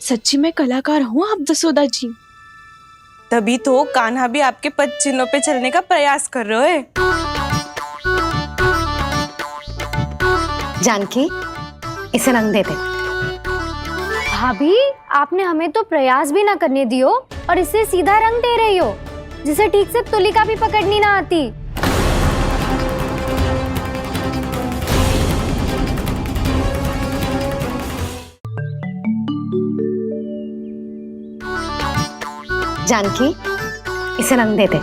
सच्ची में कलाकार हूँ आप जसोदा जी। तभी तो कान्हा भी आपके पद चिन्हों पे चलने का प्रयास कर रहे है। जानकी, इसे रंग दे दे। भाभी, आपने हमें तो प्रयास भी ना करने दियो और इसे सीधा रंग दे रही हो, जिसे ठीक से तुलिका भी पकड़नी ना आती। जानकी, इसे रंग दे दे।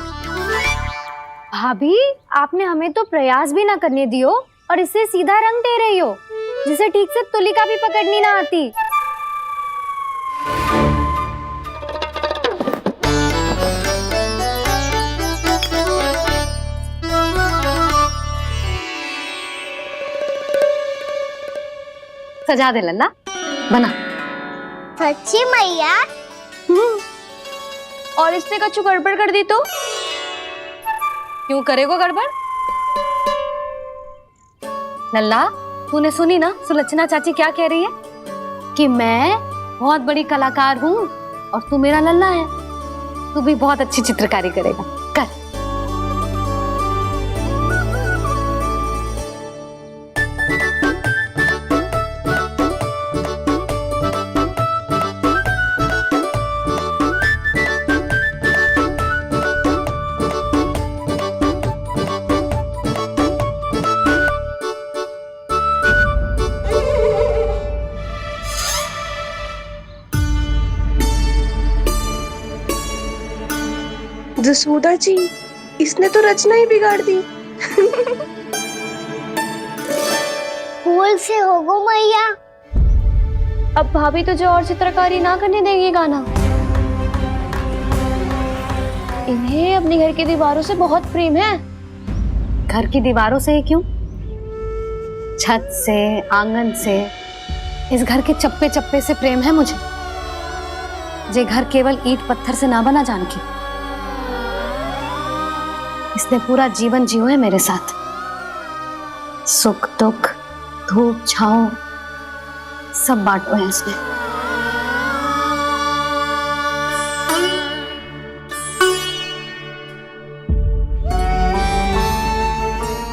भाभी, आपने हमें तो प्रयास भी ना करने दियो और इसे सीधा रंग दे रही हो, जिसे ठीक से तुलिका भी पकड़नी ना आती। सजा दे लल्ला, बना। सच्ची मैया? और इसने कछु गड़बड़ कर दी तो? क्यों करेगो गड़बड़? लल्ला, तूने सुनी ना सुलक्षणा चाची क्या कह रही है? कि मैं बहुत बड़ी कलाकार हूँ और तू मेरा लल्ला है। तू भी बहुत अच्छी चित्रकारी करेगा, कर। जसोदा जी, इसने तो रचना ही बिगाड़ दी। फूल से होगो मैया। अब भाभी तुझे और चित्रकारी ना करने देगी कान्हा। इन्हें अपने घर की दीवारों से बहुत प्रेम है। घर की दीवारों से ही क्यों? छत से, आंगन से, इस घर के चप्पे चप्पे से प्रेम है मुझे। ये घर केवल ईंट पत्थर से ना बना जानकी। इसने पूरा जीवन जियो है मेरे साथ। सुख दुख, धूप छांव सब बांटो है इसने।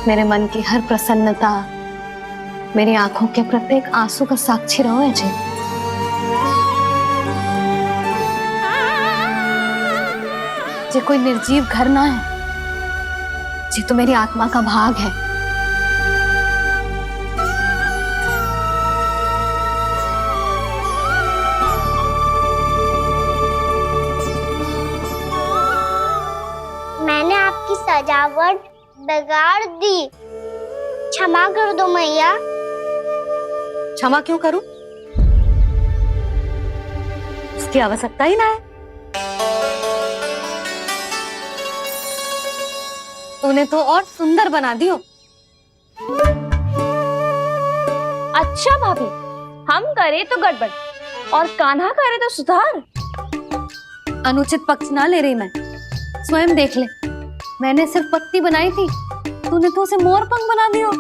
मेरे मन की हर प्रसन्नता, मेरी आंखों के प्रत्येक आंसू का साक्षी रहो है जी। ये कोई निर्जीव घर ना है, ये तो मेरी आत्मा का भाग है। मैंने आपकी सजावट बिगाड़ दी, क्षमा कर दो मैया। क्षमा क्यों करूं? उसकी आवश्यकता ही ना है। तूने तो और सुंदर बना दियो। अच्छा भाभी, हम करे तो गड़बड़ और कान्हा करे तो सुधार। अनुचित पक्ष ना ले रही मैं, स्वयं देख ले। मैंने सिर्फ पत्ती बनाई थी, तूने तो उसे मोर पंख बना दियो।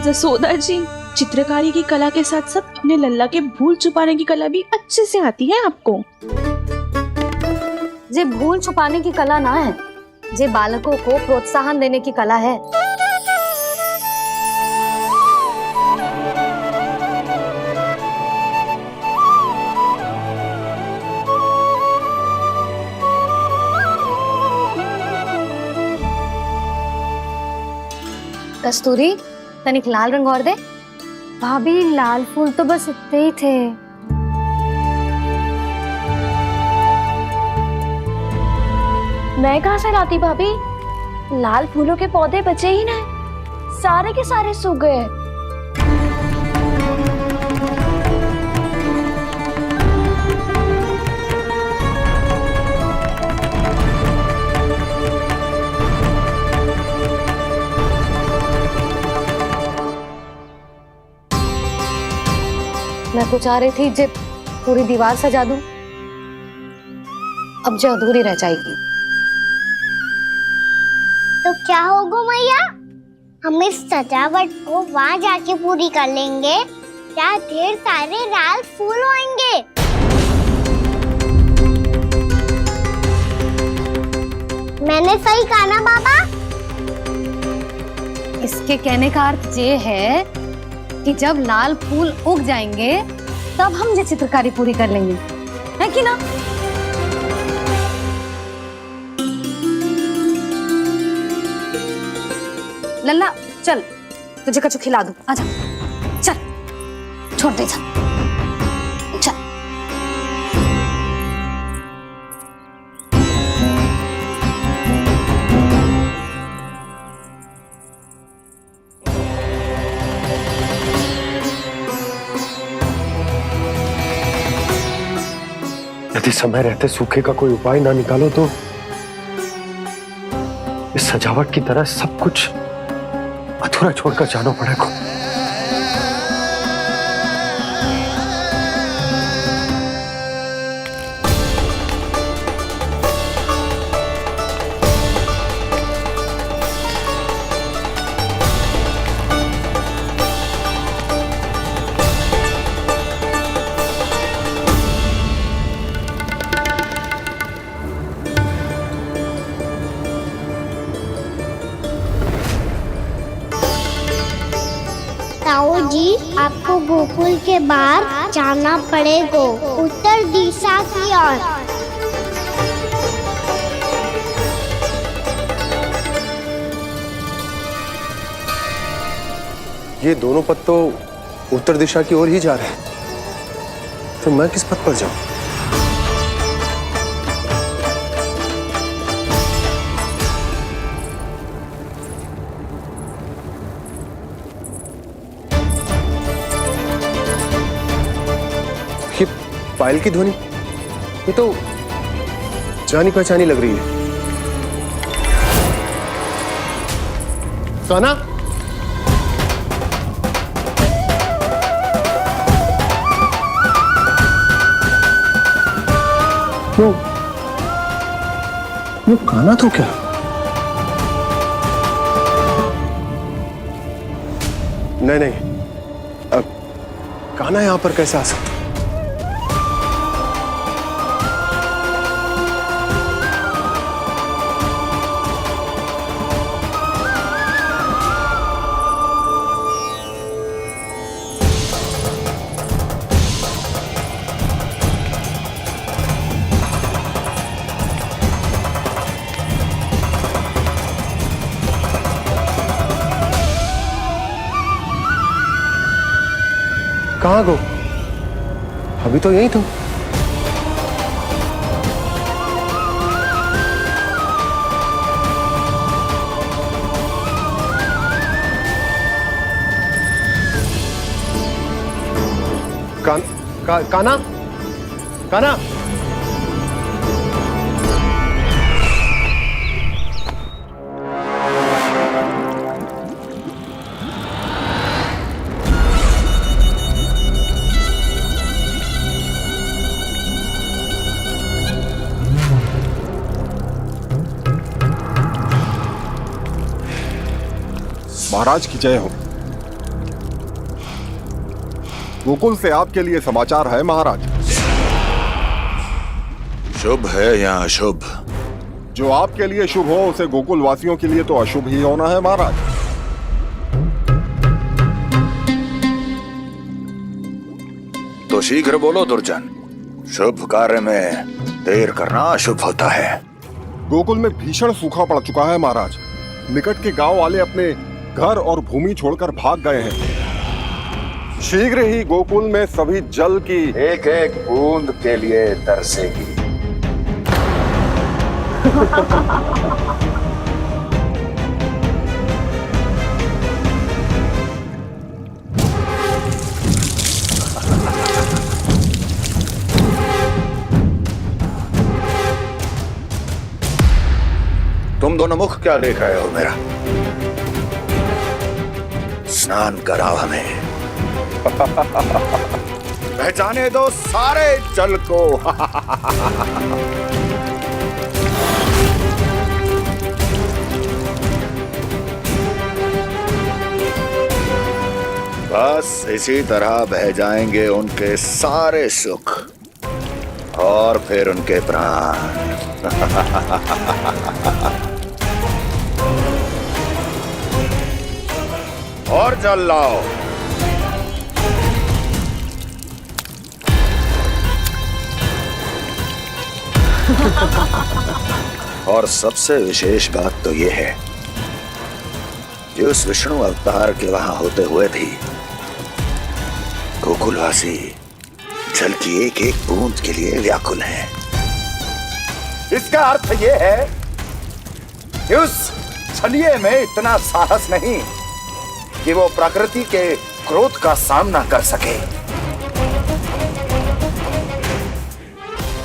जसोदा जी, चित्रकारी की कला के साथ साथ अपने लल्ला के भूल छुपाने की कला भी अच्छे से आती है आपको। ये भूल छुपाने की कला ना है, ये बालकों को प्रोत्साहन देने की कला है। कस्तूरी, तनिक लाल रंग और दे। भाभी, लाल फूल तो बस इतने ही थे। मैं कहाँ से लाती भाभी? लाल फूलों के पौधे बचे ही ना, सारे के सारे सूख गए। मैं तो चाह रही थी जे पूरी दीवार सजा दूं, अब जो अधूरी रह जाएगी। तो क्या होगा मैया, हम इस सजावट को वहाँ जाके पूरी कर लेंगे, जहाँ ढेर सारे लाल फूल होंगे। मैंने सही कहा ना बाबा? इसके कहने का अर्थ ये है कि जब लाल फूल उग जाएंगे तब हम ये चित्रकारी पूरी कर लेंगे, है कि ना? लल्ला चल, तुझे कछु खिला दूं, आजा चल, छोड़ दे चल चल। यदि समय रहते सूखे का कोई उपाय ना निकालो तो इस सजावट की तरह सब कुछ अधूरा छोड़कर जाना पड़ेगा। ताऊ जी, आपको गोकुल के बाहर जाना पड़ेगा, उत्तर दिशा की ओर। ये दोनों पथ तो उत्तर दिशा की ओर ही जा रहे हैं, तो मैं किस पथ पर जाऊं? ये पायल की ध्वनि, ये तो जानी पहचानी लग रही है। कान्हा, वो कान्हा तो क्या? नहीं नहीं, अब कान्हा यहां पर कैसे आ सकता? कहाँ गो? अभी तो यही तुम। कान्हा, कान्हा, महाराज की जय हो। गोकुल से आपके लिए समाचार है महाराज। शुभ है या अशुभ? जो आपके लिए शुभ हो उसे गोकुल वासियों के लिए तो अशुभ ही होना है महाराज। तो शीघ्र बोलो दुर्जन, शुभ कार्य में देर करना अशुभ होता है। गोकुल में भीषण सूखा पड़ चुका है महाराज। निकट के गांव वाले अपने घर और भूमि छोड़कर भाग गए हैं। शीघ्र ही गोकुल में सभी जल की एक एक बूंद के लिए तरसेगी। तुम दोनों मुख क्या देख रहे हो मेरा? स्नान कराओ हमें। पहचाने दो सारे जल को। बस इसी तरह बह जाएंगे उनके सारे सुख और फिर उनके प्राण। और जल लाओ। और सबसे विशेष बात तो यह है कि उस विष्णु अवतार के वहां होते हुए भी गोकुलवासी जल की एक एक बूंद के लिए व्याकुल हैं। इसका अर्थ यह है कि उस छलिए में इतना साहस नहीं कि वो प्रकृति के क्रोध का सामना कर सके।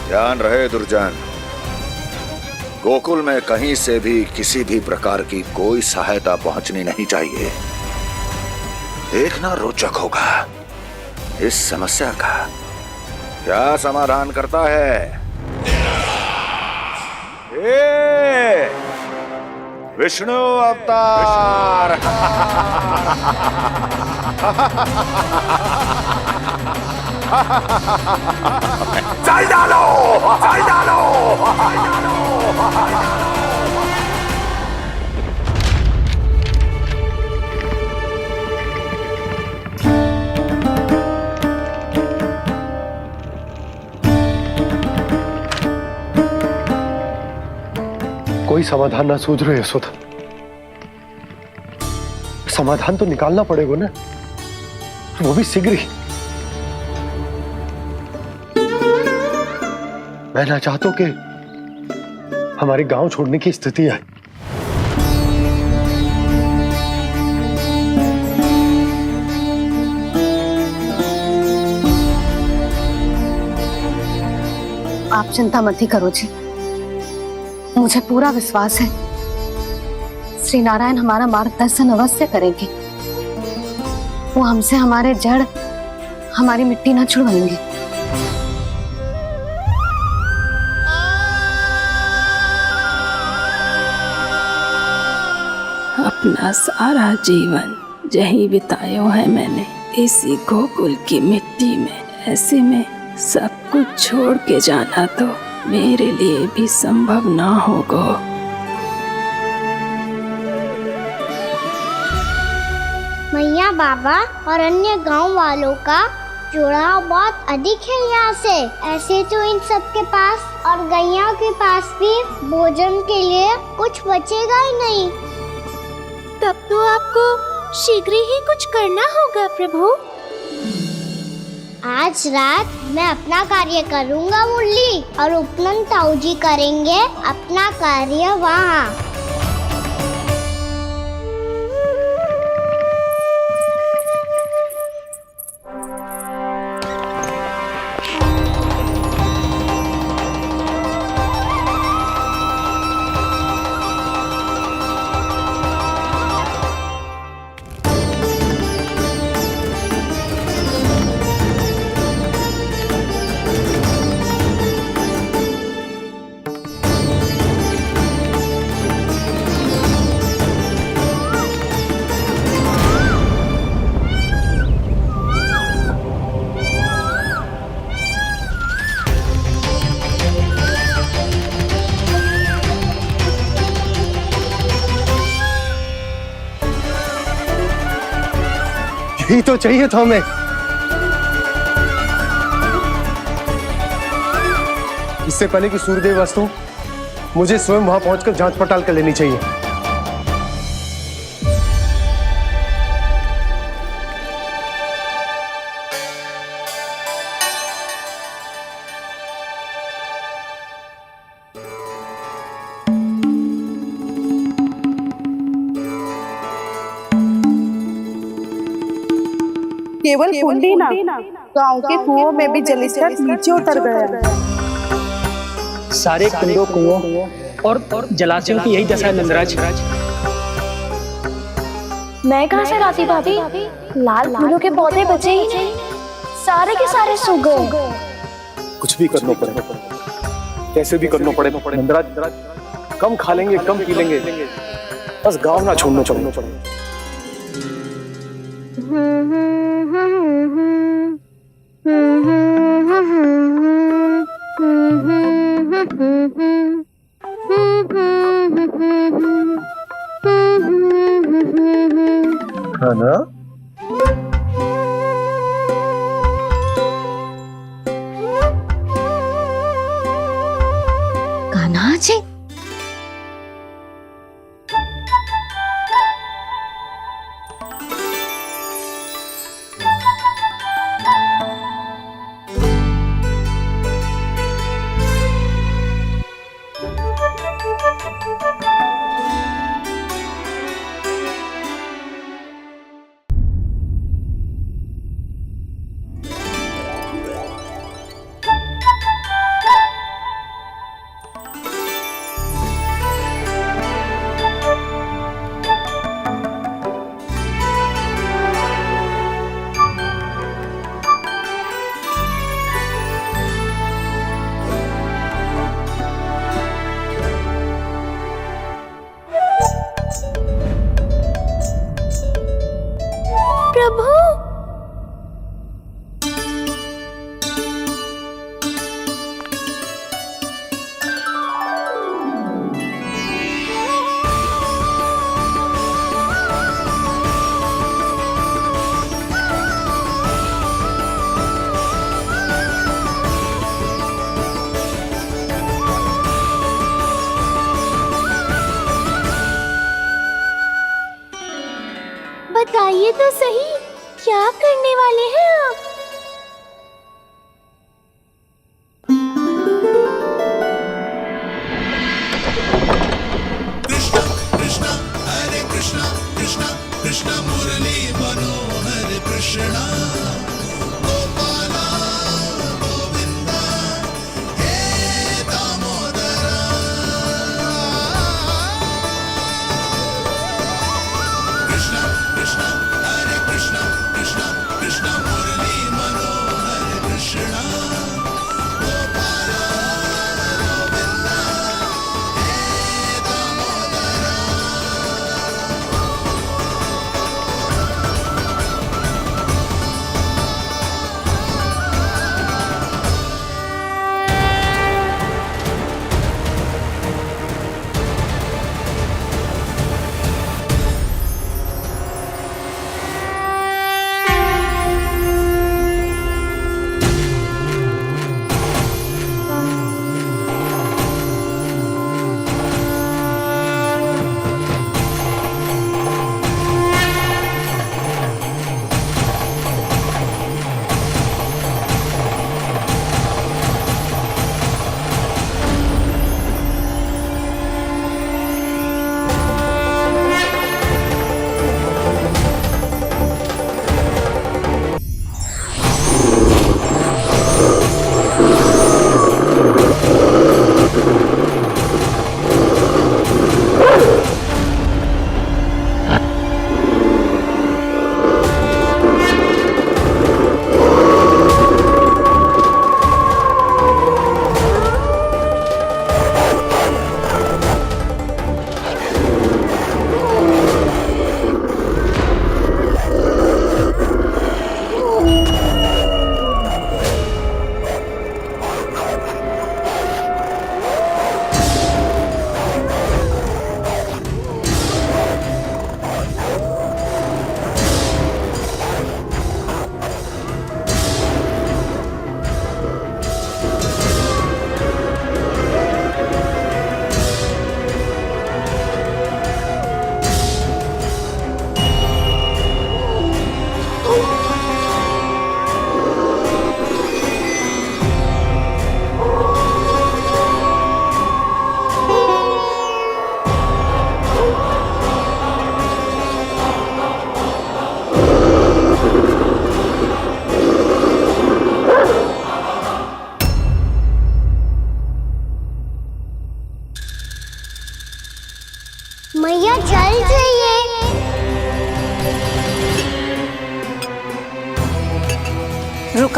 ध्यान रहे दुर्जन, गोकुल में कहीं से भी किसी भी प्रकार की कोई सहायता पहुंचनी नहीं चाहिए। देखना रोचक होगा इस समस्या का क्या समाधान करता है। विष्णु अवतार। चल डालो, चल डालो। कोई समाधान ना सूझ रहे यशोदा। समाधान तो निकालना पड़ेगा ना, वो भी शीघ्र ही। मैं ना चाहता हूं कि हमारे गांव छोड़ने की स्थिति आए। आप चिंता मत ही करो जी, मुझे पूरा विश्वास है श्री नारायण हमारा मार्गदर्शन अवश्य करेंगे। वो हमसे हमारे जड़, हमारी मिट्टी न छुड़वाएंगे। अपना सारा जीवन यही बिताया है मैंने, इसी गोकुल की मिट्टी में। ऐसे में सब कुछ छोड़ के जाना तो मेरे लिए भी संभव ना होगा। मैया, बाबा और अन्य गांव वालों का जुड़ाव बहुत अधिक है यहाँ से। ऐसे तो इन सब के पास और गैया के पास भी भोजन के लिए कुछ बचेगा ही नहीं। तब तो आपको शीघ्र ही कुछ करना होगा प्रभु। आज रात मैं अपना कार्य करूँगा मुरली, और उपनंद ताऊ जी करेंगे अपना कार्य वहाँ। यही तो चाहिए था हमें। इससे पहले कि सूर्यदेव वस्तु, मुझे स्वयं वहां पहुंचकर जांच पड़ताल कर लेनी चाहिए। केवल कुंडी ना, गांव के कुओं में भी जलस्तर नीचे उतर गया है। सारे कुंडों, कुओं और जलाशयों की यही दशा है नंदराज। मैं कहाँ से लाती भाभी, लाल फूलों के पौधे बचे ही नहीं। सारे के सारे सो गए। कुछ भी करना पड़ेगा, कैसे भी करना पड़ेगा। नंदराज, कम खा लेंगे, कम पी लेंगे, बस गांव ना छोड़ना पड़ेगा। है ना? कान्हा जी, प्रभु, बताइए तो सही, क्या करने वाले हैं आप?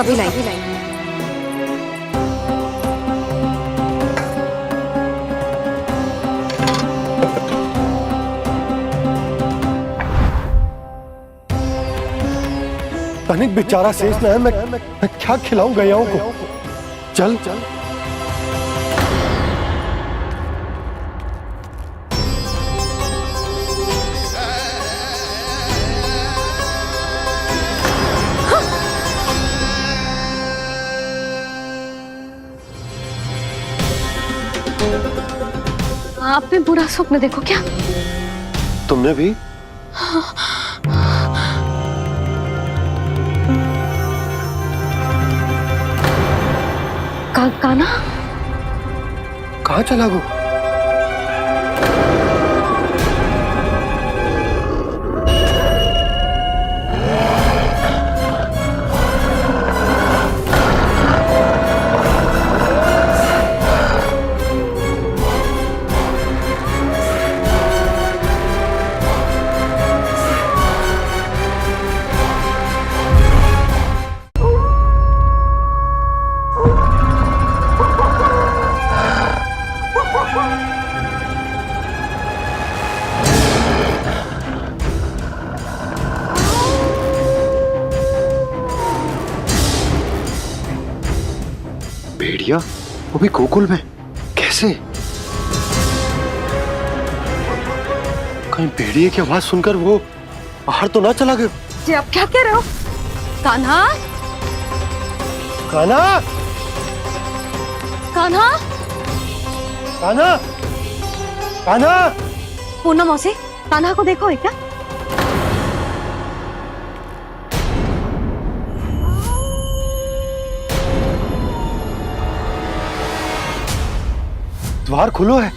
अभी लाई। तनिक बेचारा शेष न है, मैं क्या खिलाऊं गयाओं को। चल चल आपने बुरा स्वप्न देखो क्या? तुमने भी? कान्हा कहाँ चला गो? भेड़िया वो भी गोकुल में कैसे? कहीं भेड़िए की आवाज सुनकर वो बाहर तो ना चला गया? जी आप क्या कह रहे हो? कान्हा, कान्हा, कान्हा, कान्हा, कान्हा। पूनम मौसी, कान्हा को देखो है क्या? द्वार खुलो है।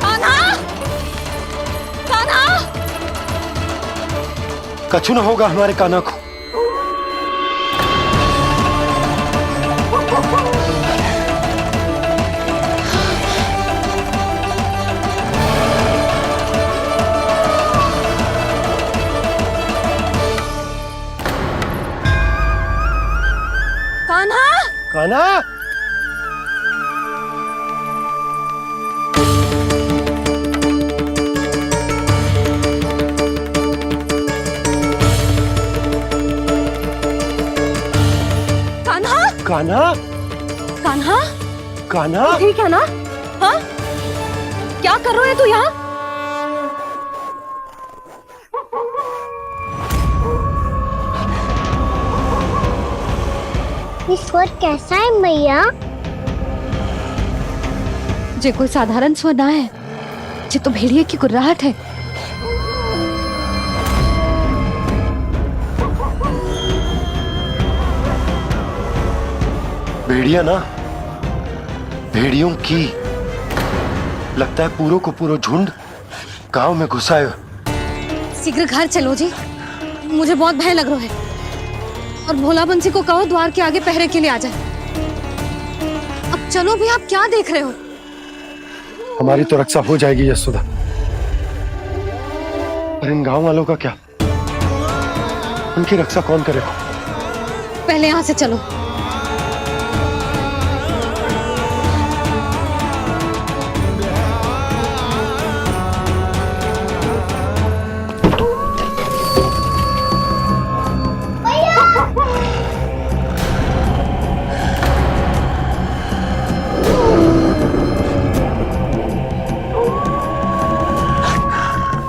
कान्हा, कान्हा, कछु न होगा हमारे कान्हा को। कान्हा, कान्हा, कान्हा, कान्हा, कान्हा, कान्हा। ठीक है ना? हाँ? क्या कर रहे हो तू यहाँ? ये स्वर कैसा है मैया? जे कोई साधारण स्वर ना है, जे तो भेड़िए की गुर्राहट है। भेड़िया ना, भेड़ियों की लगता है पूरो को पूरो झुंड गांव में घुसा है। शीघ्र घर चलो जी, मुझे बहुत भय लग रहा है। और भोला बंसी को कहो द्वार के आगे पहरे के लिए आ जाए। अब चलो भी, आप क्या देख रहे हो? हमारी तो रक्षा हो जाएगी यशोदा, पर इन गांव वालों का क्या? उनकी रक्षा कौन करेगा? पहले यहाँ से चलो।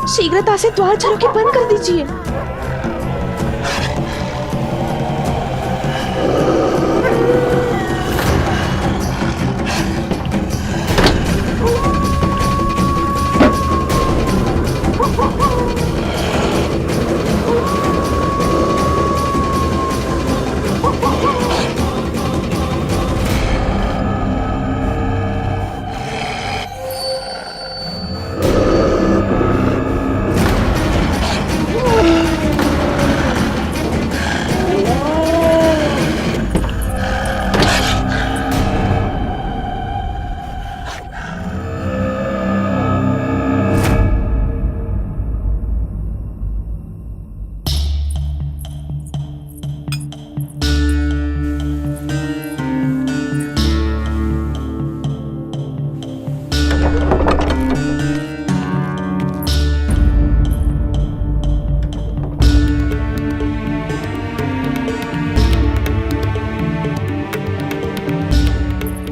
शीघ्रता से द्वार चारों के बंद कर दीजिए।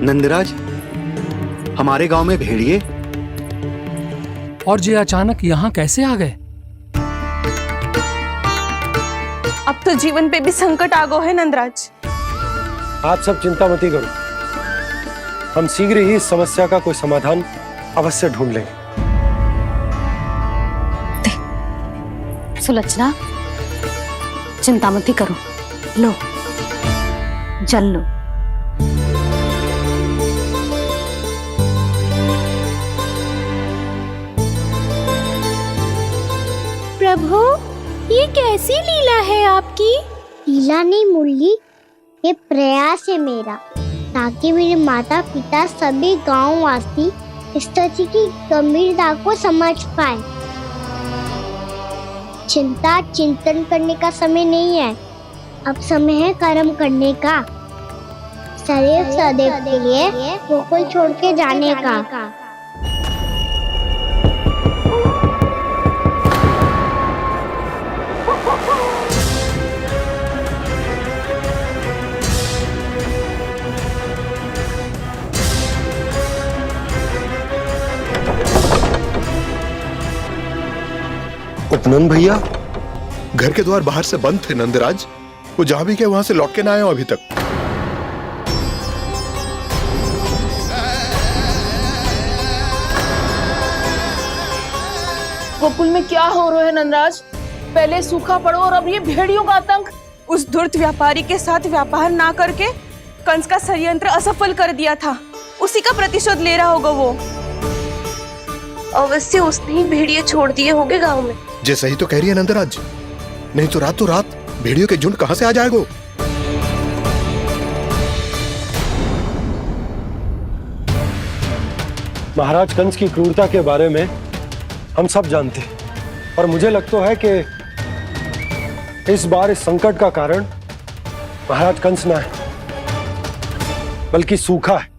नंदराज, हमारे गांव में भेड़िए और ये अचानक यहाँ कैसे आ गए? अब तो जीवन पे भी संकट आ गो है नंदराज। आप सब चिंता मत करो, हम शीघ्र ही इस समस्या का कोई समाधान अवश्य ढूंढ लेंगे। सुलक्षणा, चिंता मत करो, लो जल लो। प्रभु, ये कैसी लीला है आपकी? लीला नहीं मुरली, ये प्रयास है मेरा, ताकि मेरे माता पिता सभी गांव वासी स्थिति की गंभीरता को समझ पाए। चिंता चिंतन करने का समय नहीं है, अब समय है कर्म करने का, सदैव सदैव के लिए गोकुल छोड़ के जाने का। उपनंद भैया, घर के द्वार बाहर से बंद थे नंदराज, वो जहां भी गए वहां से लौट के ना आए हो अभी तक। गोकुल में क्या हो रहा है नंदराज? पहले सूखा पड़ो और अब ये भेड़ियों का आतंक। उस धूर्त व्यापारी के साथ व्यापार ना करके कंस का षड्यंत्र असफल कर दिया था, उसी का प्रतिशोध ले रहा होगा वो। अवश्य उसने ही भेड़िए छोड़ दिए होंगे गांव में। जे सही तो कह रही है नंदराज, नहीं तो रात भेड़ियों के झुंड कहां से आ जाएगो। महाराज कंस की क्रूरता के बारे में हम सब जानते हैं, और मुझे लगता है कि इस बार इस संकट का कारण महाराज कंस ना है, बल्कि सूखा है।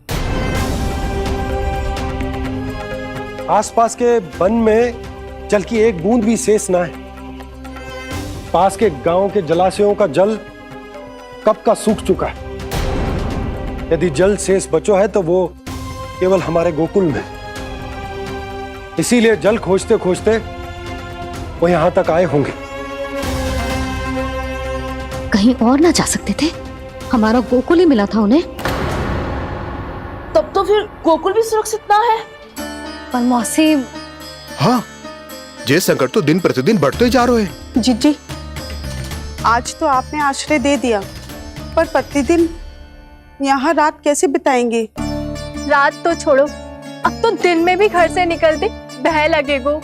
आसपास के वन में जल की एक बूंद भी शेष ना है। पास के गांव के जलाशयों का जल कब का सूख चुका है। यदि जल शेष बचो है तो वो केवल हमारे गोकुल में। इसीलिए जल खोजते खोजते वो यहां तक आए होंगे। कहीं और ना जा सकते थे? हमारा गोकुल ही मिला था उन्हें। तब तो फिर गोकुल भी सुरक्षित ना है। पर मौसी, हाँ, ये संकट तो दिन प्रतिदिन बढ़ते ही जा रहे हैं। जीजी, आज तो आपने आश्रय दे दिया, पर प्रतिदिन यहाँ रात कैसे बिताएंगे? रात तो छोड़ो, अब तो दिन में भी घर से निकलते भय लगेगो।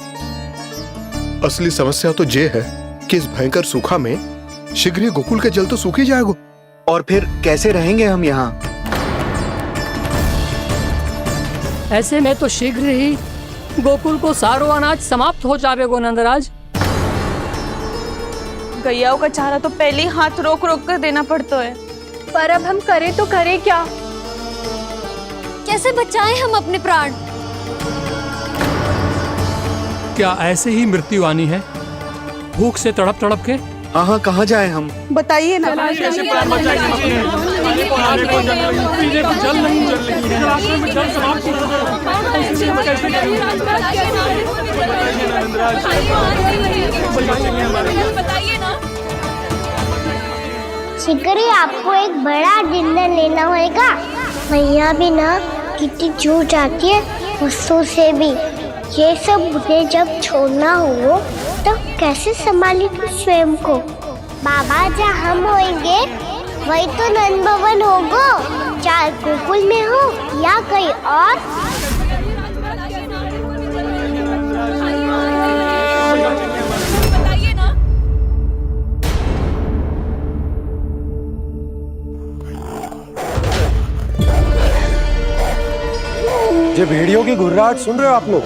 असली समस्या तो ये है कि इस भयंकर सूखा में शीघ्र ही गोकुल के जल तो सूख ही जाएगा। और फिर कैसे रहेंगे हम यहाँ? ऐसे में तो शीघ्र ही गोकुल को सारो अनाज समाप्त हो जाएगो नंदराज। गैयाओं का चारा तो पहले ही हाथ रोक रोक कर देना पड़ता है। पर अब हम करें तो करें क्या? कैसे बचाएं हम अपने प्राण? क्या ऐसे ही मृत्यु आनी है, भूख से तड़प तड़प के? हाँ, कहाँ जाए हम? बताइए ना। शीघ्र ही आपको एक बड़ा निर्णय लेना होगा। मैया भी ना कितनी जूझ जाती है गुस्सों से भी। ये सब मुझे जब छोड़ना हो तो कैसे संभालेंगे स्वयं को? बाबा जहाँ हम होंगे वही तो नंद भवन होगा, चाहे गोकुल में हो या कहीं और। ये भेड़ियों की घुर्राहट सुन रहे हो आप लोग?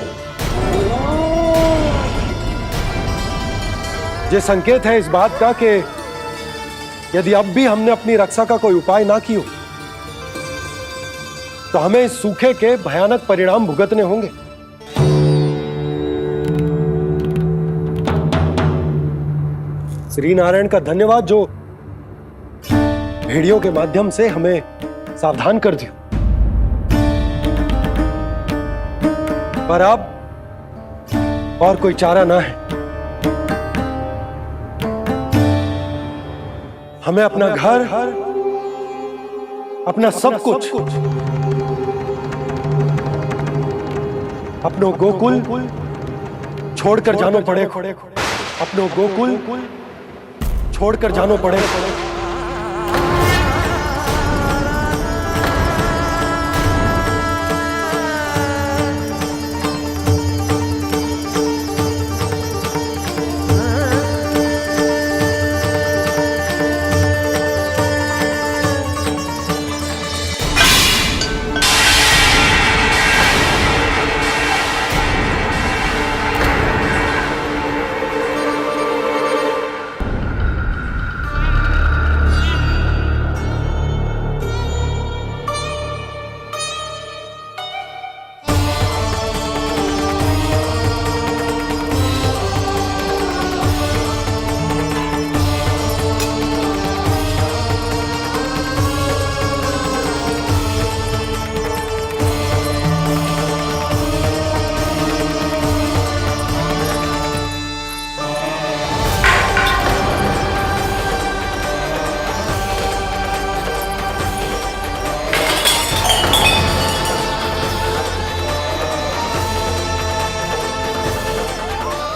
ये संकेत है इस बात का कि यदि अब भी हमने अपनी रक्षा का कोई उपाय ना किया तो हमें इस सूखे के भयानक परिणाम भुगतने होंगे। श्री नारायण का धन्यवाद जो भेड़ियों के माध्यम से हमें सावधान कर दिया। पर अब और कोई चारा ना है। हमें अपना घर, अपना सब कुछ, अपनों गोकुल छोड़कर जानो पड़े। अपनों गोकुल छोड़कर जानो पड़े।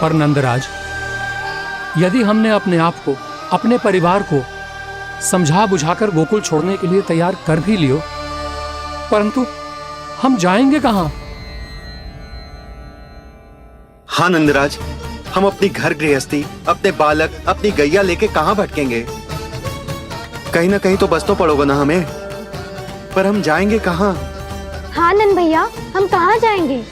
पर नंदराज, यदि हमने अपने आप को, अपने परिवार को समझा बुझाकर गोकुल छोड़ने के लिए तैयार कर भी लियो, परंतु हम जाएंगे कहां? हाँ नंदराज, हम अपनी घर गृहस्थी, अपने बालक, अपनी गैया लेके कहां भटकेंगे? कहीं ना कहीं तो बस तो पड़ोगे ना हमें, पर हम जाएंगे कहां? हाँ नंद भैया, हम कहाँ जाएंगे?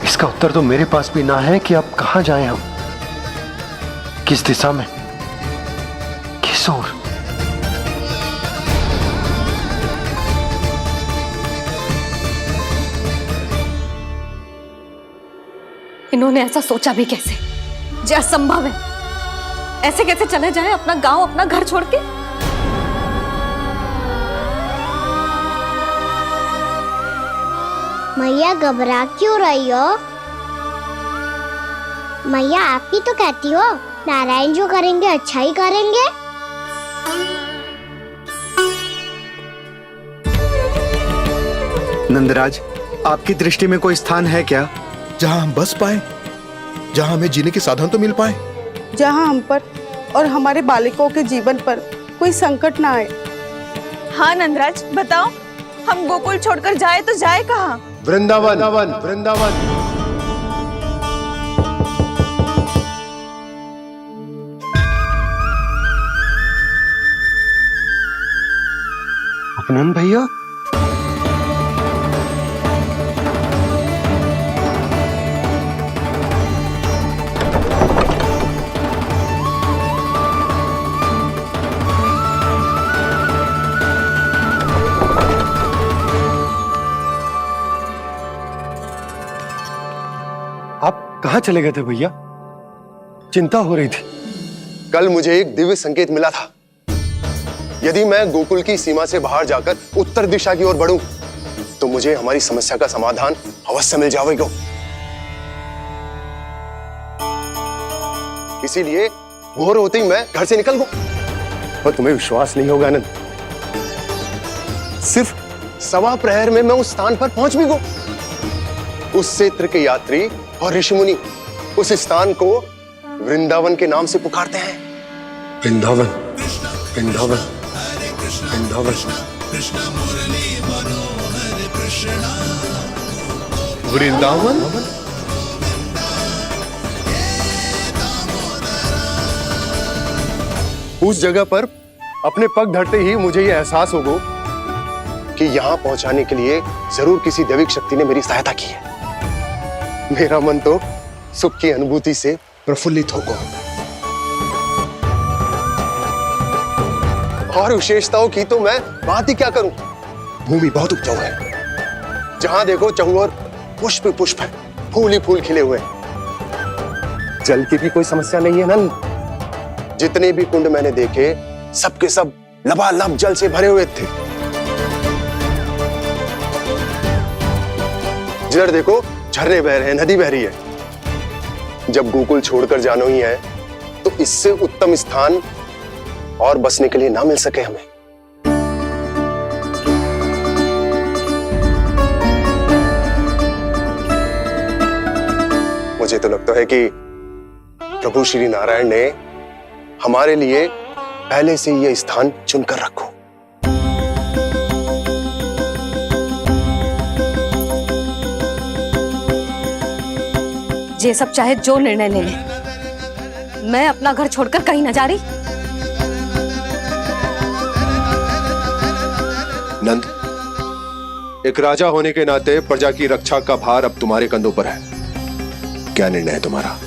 इसका उत्तर तो मेरे पास भी ना है कि अब कहां जाएं हम, किस दिशा में, किस ओर। इन्होंने ऐसा सोचा भी कैसे? जो असंभव है। ऐसे कैसे चले जाएं अपना गांव, अपना घर छोड़ के? मैया घबरा क्यों रही हो? मैया आप ही तो कहती हो नारायण जो करेंगे अच्छा ही करेंगे। नंदराज, आपकी दृष्टि में कोई स्थान है क्या जहां हम बस पाए, जहां हमें जीने के साधन तो मिल पाए, जहाँ हम पर और हमारे बालकों के जीवन पर कोई संकट ना आए। हाँ नंदराज, बताओ, हम गोकुल छोड़कर जाए तो जाए कहाँ? वृंदावन, वृंदावन। अपनन भैया, आप कहां चले गए थे भैया? चिंता हो रही थी। कल मुझे एक दिव्य संकेत मिला था। यदि मैं गोकुल की सीमा से बाहर जाकर उत्तर दिशा की ओर बढ़ूं, तो मुझे हमारी समस्या का समाधान अवश्य मिल जाएगा। इसीलिए भोर होते ही मैं घर से निकल गया। और तुम्हें विश्वास नहीं होगा आनंद, सिर्फ 1.25 प्रहर में मैं उस स्थान पर पहुंच भी गया। उस क्षेत्र के यात्री और ऋषिमुनि उस स्थान को वृंदावन के नाम से पुकारते हैं। वृंदावन, वृंदावन, वृंदावन। वृंदावन। उस जगह पर अपने पग धरते ही मुझे यह एहसास होगा कि यहां पहुंचाने के लिए जरूर किसी दैविक शक्ति ने मेरी सहायता की है। मेरा मन तो सुख की अनुभूति से प्रफुल्लित होगा। और विशेषताओं की तो मैं बात ही क्या करूं। भूमि बहुत उपजाऊ है, जहां देखो चहुओर पुष्प पुष्प है, फूल ही फूल खिले हुए हैं। जल की भी कोई समस्या नहीं है नंद। जितने भी कुंड मैंने देखे सबके सब लबालब जल से भरे हुए थे। जिधर देखो झरने बह रहे हैं, नदी बह रही है। जब गोकुल छोड़कर जाना ही है तो इससे उत्तम स्थान और बसने के लिए ना मिल सके हमें। मुझे तो लगता है कि प्रभु श्री नारायण ने हमारे लिए पहले से यह स्थान चुनकर रखो। ये सब चाहे जो निर्णय ले ले, मैं अपना घर छोड़कर कहीं न जा रही। नंद, एक राजा होने के नाते प्रजा की रक्षा का भार अब तुम्हारे कंधों पर है। क्या निर्णय है तुम्हारा?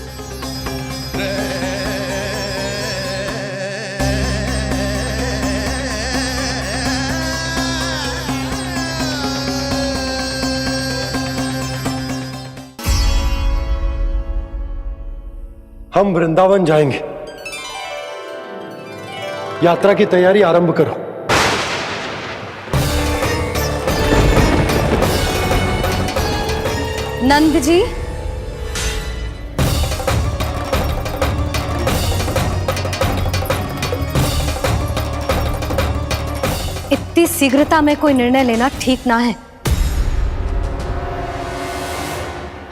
हम वृंदावन जाएंगे। यात्रा की तैयारी आरंभ करो। नंद जी, इतनी शीघ्रता में कोई निर्णय लेना ठीक ना है।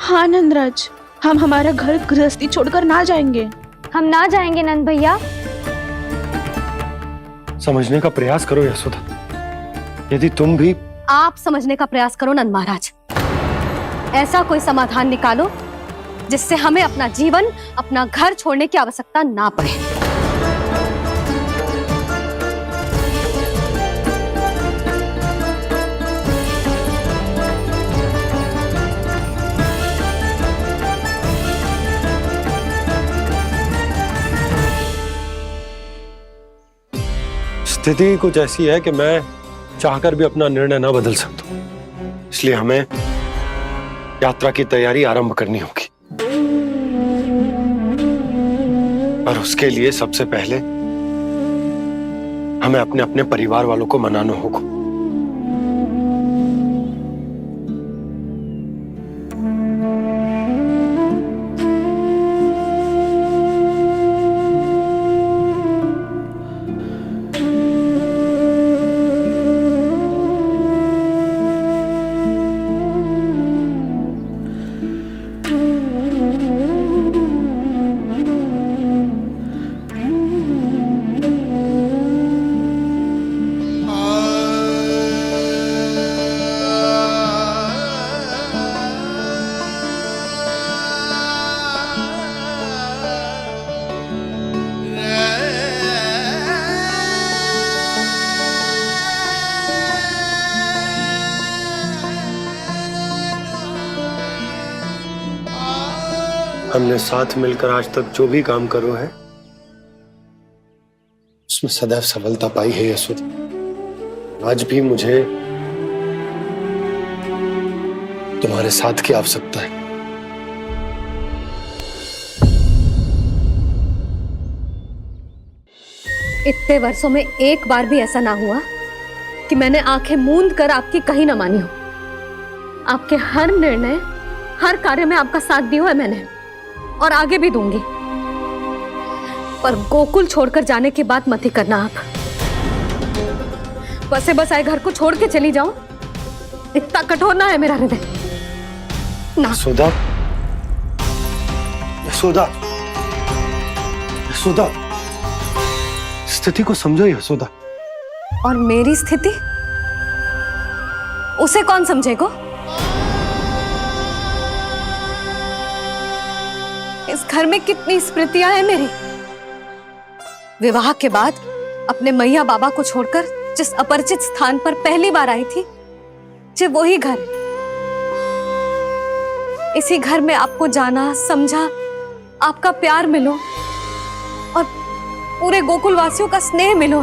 हाँ नंदराज, हम हमारा घर गृहस्थी छोड़कर ना जाएंगे। हम ना जाएंगे नंद भैया। समझने का प्रयास करो यशोदा। यदि तुम भी आप समझने का प्रयास करो नंद महाराज। ऐसा कोई समाधान निकालो जिससे हमें अपना जीवन, अपना घर छोड़ने की आवश्यकता ना पड़े। स्थिति कुछ ऐसी है कि मैं चाहकर भी अपना निर्णय न बदल सकता, इसलिए हमें यात्रा की तैयारी आरंभ करनी होगी। और उसके लिए सबसे पहले हमें अपने अपने परिवार वालों को मनाना होगा। हमने साथ मिलकर आज तक जो भी काम करो है उसमें सदैव सफलता पाई है यशोदा। आज भी मुझे तुम्हारे साथ की आवश्यकता है। इतने वर्षों में एक बार भी ऐसा ना हुआ कि मैंने आंखें मूंद कर आपकी कहीं ना मानी हो। आपके हर निर्णय, हर कार्य में आपका साथ दिया है मैंने, और आगे भी दूंगी। पर गोकुल छोड़कर जाने की बात मत ही करना आप। बसे बसाए घर को छोड़ के चली जाऊं, इतना कठोर ना है मेरा हृदय ना। यशोदा, यशोदा, यशोदा, स्थिति को समझो यशोदा। और मेरी स्थिति उसे कौन समझेगा? इस घर में कितनी स्मृतियां हैं मेरी। विवाह के बाद अपने मैया बाबा को छोड़कर जिस अपरिचित स्थान पर पहली बार आई थी, जो वही घर। इसी घर में आपको जाना, समझा, आपका प्यार मिलो और पूरे गोकुल वासियों का स्नेह मिलो।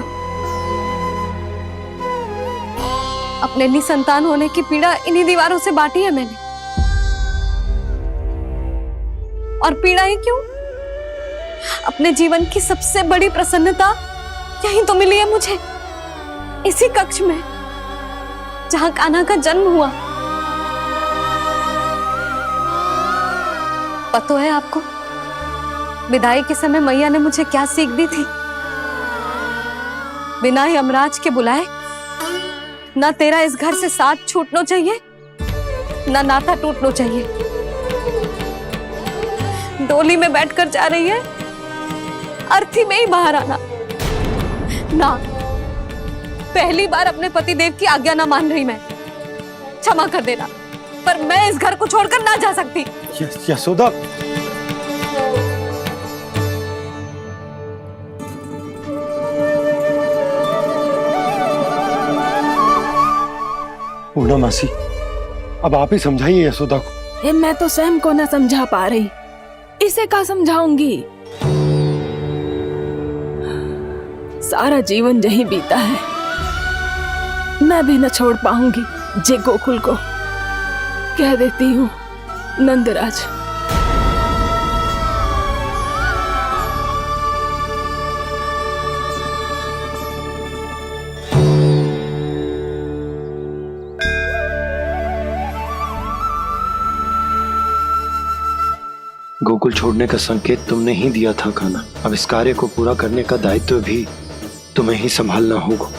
अपने निसंतान होने की पीड़ा इन्हीं दीवारों से बांटी है मैंने। और पीड़ा ही क्यों? अपने जीवन की सबसे बड़ी प्रसन्नता यहीं तो मिली है मुझे, इसी कक्ष में जहां कान्हा का जन्म हुआ। पता है आपको विदाई के समय मैया ने मुझे क्या सीख दी थी? बिना ही यमराज के बुलाए ना तेरा इस घर से साथ छूटना चाहिए, ना नाता टूटना चाहिए। डोली में बैठकर जा रही है, अर्थी में ही बाहर आना ना। पहली बार अपने पतिदेव की आज्ञा ना मान रही मैं, क्षमा कर देना, पर मैं इस घर को छोड़कर ना जा सकती। यशोदा, पूर्णा मासी, अब आप ही समझाइए यशोदा को। मैं तो स्वयं को न समझा पा रही, इसे क्या समझाऊंगी? सारा जीवन यही बीता है, मैं भी न छोड़ पाऊंगी जे गोकुल को। कह देती हूँ नंदराज। गोकुल छोड़ने का संकेत तुमने ही दिया था कान्हा। अब इस कार्य को पूरा करने का दायित्व भी तुम्हें ही संभालना होगा।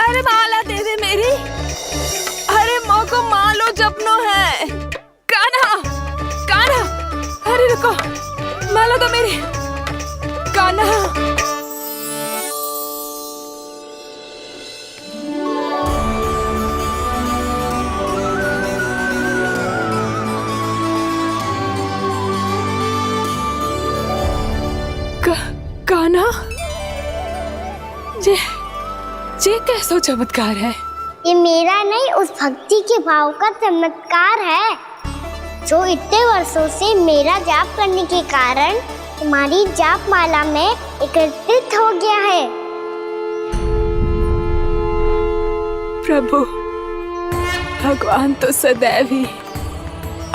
अरे माला दे दे मेरी, अरे मोको मालो जपनो है। कान्हा, कान्हा, अरे रुको, माला दो मेरी। कान्हा, कान्हा, ये कैसा चमत्कार है? ये मेरा नहीं, उस भक्ति के भाव का चमत्कार है जो इतने वर्षों से मेरा जाप करने के कारण तुम्हारी जाप माला में एकत्रित हो गया है। प्रभु, भगवान तो सदैव ही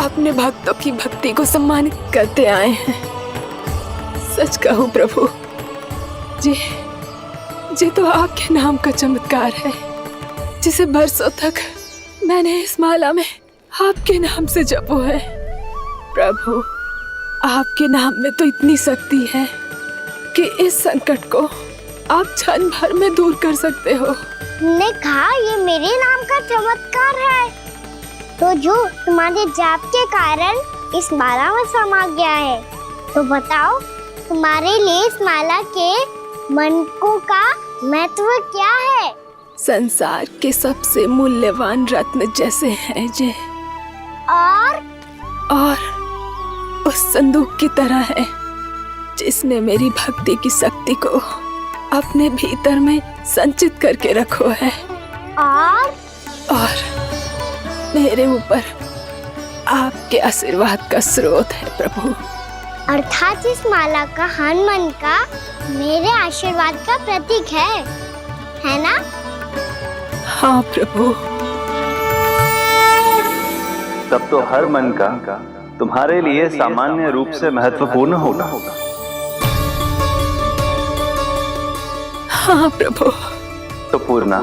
अपने भक्तों की भक्ति को सम्मानित करते आए हैं। सच कहूँ प्रभु, जी तो आपके नाम का चमत्कार है, जिसे बरसों तक मैंने इस माला में आपके नाम से जपो है। प्रभु, आपके नाम में तो इतनी शक्ति है कि इस संकट को आप क्षण भर में दूर कर सकते हो। तुमने कहा ये मेरे नाम का चमत्कार है, तो जो तुम्हारे जाप के कारण इस माला में समा गया है, तो बताओ तुम्हारे लिए इस माला के मनकों का महत्व क्या है? संसार के सबसे मूल्यवान रत्न जैसे हैं जे, और उस संदूक की तरह है जिसने मेरी भक्ति की शक्ति को अपने भीतर में संचित करके रखो है। और मेरे ऊपर आपके आशीर्वाद का स्रोत है प्रभु। अर्थात इस माला का हनुमान का मेरे आशीर्वाद का प्रतीक है ना? हाँ प्रभु। तब तो हर मन का तुम्हारे लिए सामान्य रूप से महत्वपूर्ण होगा। हाँ प्रभु। तो पूर्णा,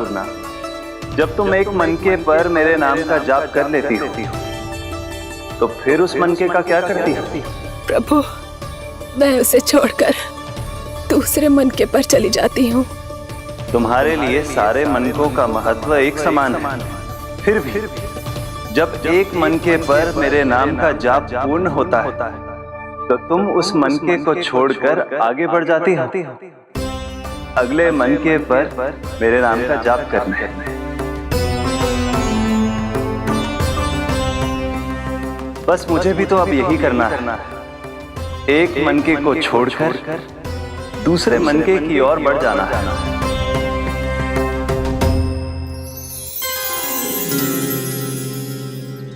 जब तुम एक मनके पर मेरे नाम का जाप कर लेती हो, तो फिर उस मनके का क्या करती हो? प्रभु, मैं उसे छोड़कर दूसरे मनके पर चली जाती हूँ। तुम्हारे लिए सारे मनकों का महत्व एक समान है। फिर भी जब एक मनके पर मेरे नाम का जाप पूर्ण होता है, तो तुम उस मनके को छोड़कर आगे बढ़ जाती हो अगले मनके पर मेरे नाम का जाप करने। बस मुझे भी तो अब यही करना है, एक मनके को छोड़कर दूसरे मनके की ओर बढ़ जाना है।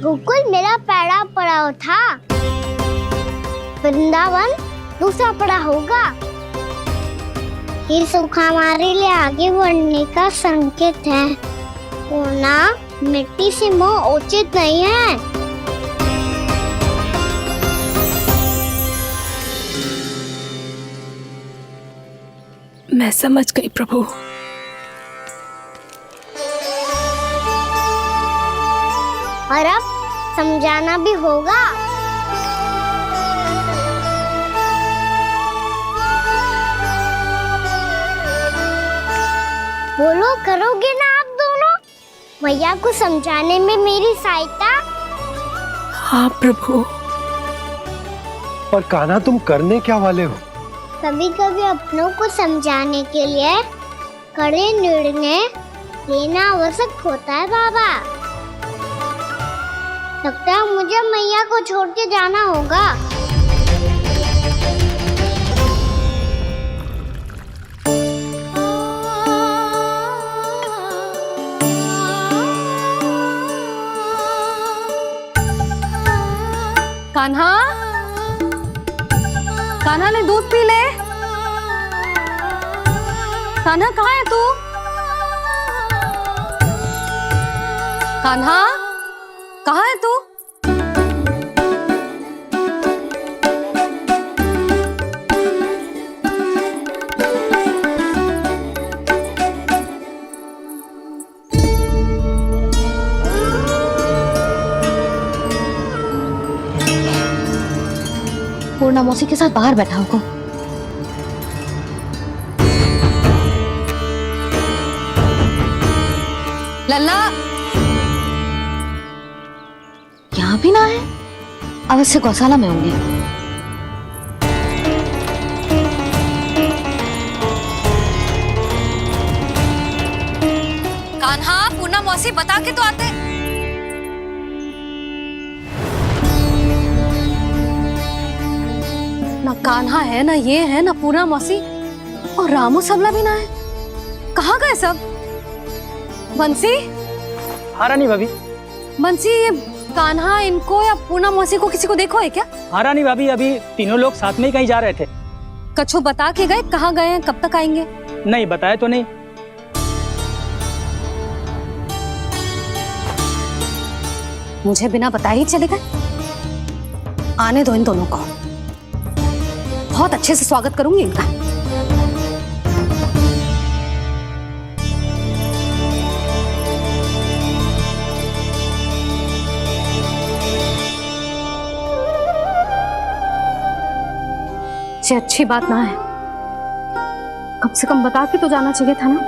गोकुल मेरा पैड़ा पड़ा था, वृंदावन दूसरा पड़ा होगा। ये सुख हमारे लिए आगे बढ़ने का संकेत है। सोना मिट्टी से मोह उचित नहीं है। मैं समझ गई प्रभु। और अब समझाना भी होगा। बोलो, करोगे ना आप दोनों? मैया को समझाने में मेरी सहायता। हाँ प्रभु। पर कान्हा, तुम करने क्या वाले हो? कभी कभी अपनों को समझाने के लिए कड़े निर्णय लेना आवश्यक होता है बाबा। लगता है मुझे मैया को छोड़ के जाना होगा। कान्हा, कान्हा ने दूध पी ले। कान्हा कहाँ है तू? कान्हा कहाँ है तू? पूर्णा मौसी के साथ बाहर बैठा होगा। लल्ला यहाँ भी ना है। अवश्य गौशाला में होंगे। कान्हा, पूर्णा मौसी बता के तो आते। ना कान्हा है, ना ये है, ना पूर्णा मौसी, और रामू सबला भी ना है। कहाँ गए सब? बंसी? हाँ रानी भाभी। बंसी, ये कान्हा इनको या पूर्णा मौसी को किसी को देखो है क्या? हाँ रानी भाभी, अभी तीनों लोग साथ में ही कहीं जा रहे थे। कछु बता के गए कहाँ गए हैं, कब तक आएंगे? नहीं बताया तो नहीं। मुझे बिना बताए ही चले गए। आने दो इन दोनों को, बहुत अच्छे से स्वागत करूंगी इनका। ये अच्छी बात ना है। कम से कम बता के तो जाना चाहिए था ना।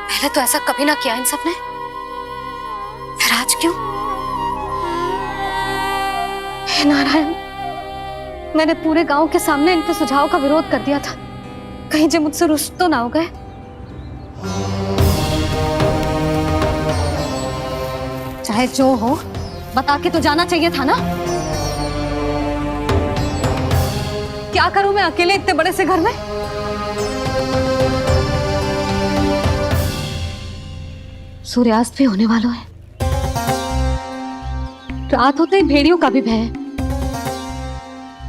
पहले तो ऐसा कभी ना किया इन सब ने, फिर आज क्यों? हे नारायण, मैंने पूरे गांव के सामने इनके सुझाव का विरोध कर दिया था। कहीं जो मुझसे रुष्ट तो ना हो गए। चाहे जो हो, बता के तो जाना चाहिए था ना। क्या करूं मैं अकेले इतने बड़े से घर में? सूर्यास्त भी होने वाला है। रात होते ही भेड़ियों का भी भय है।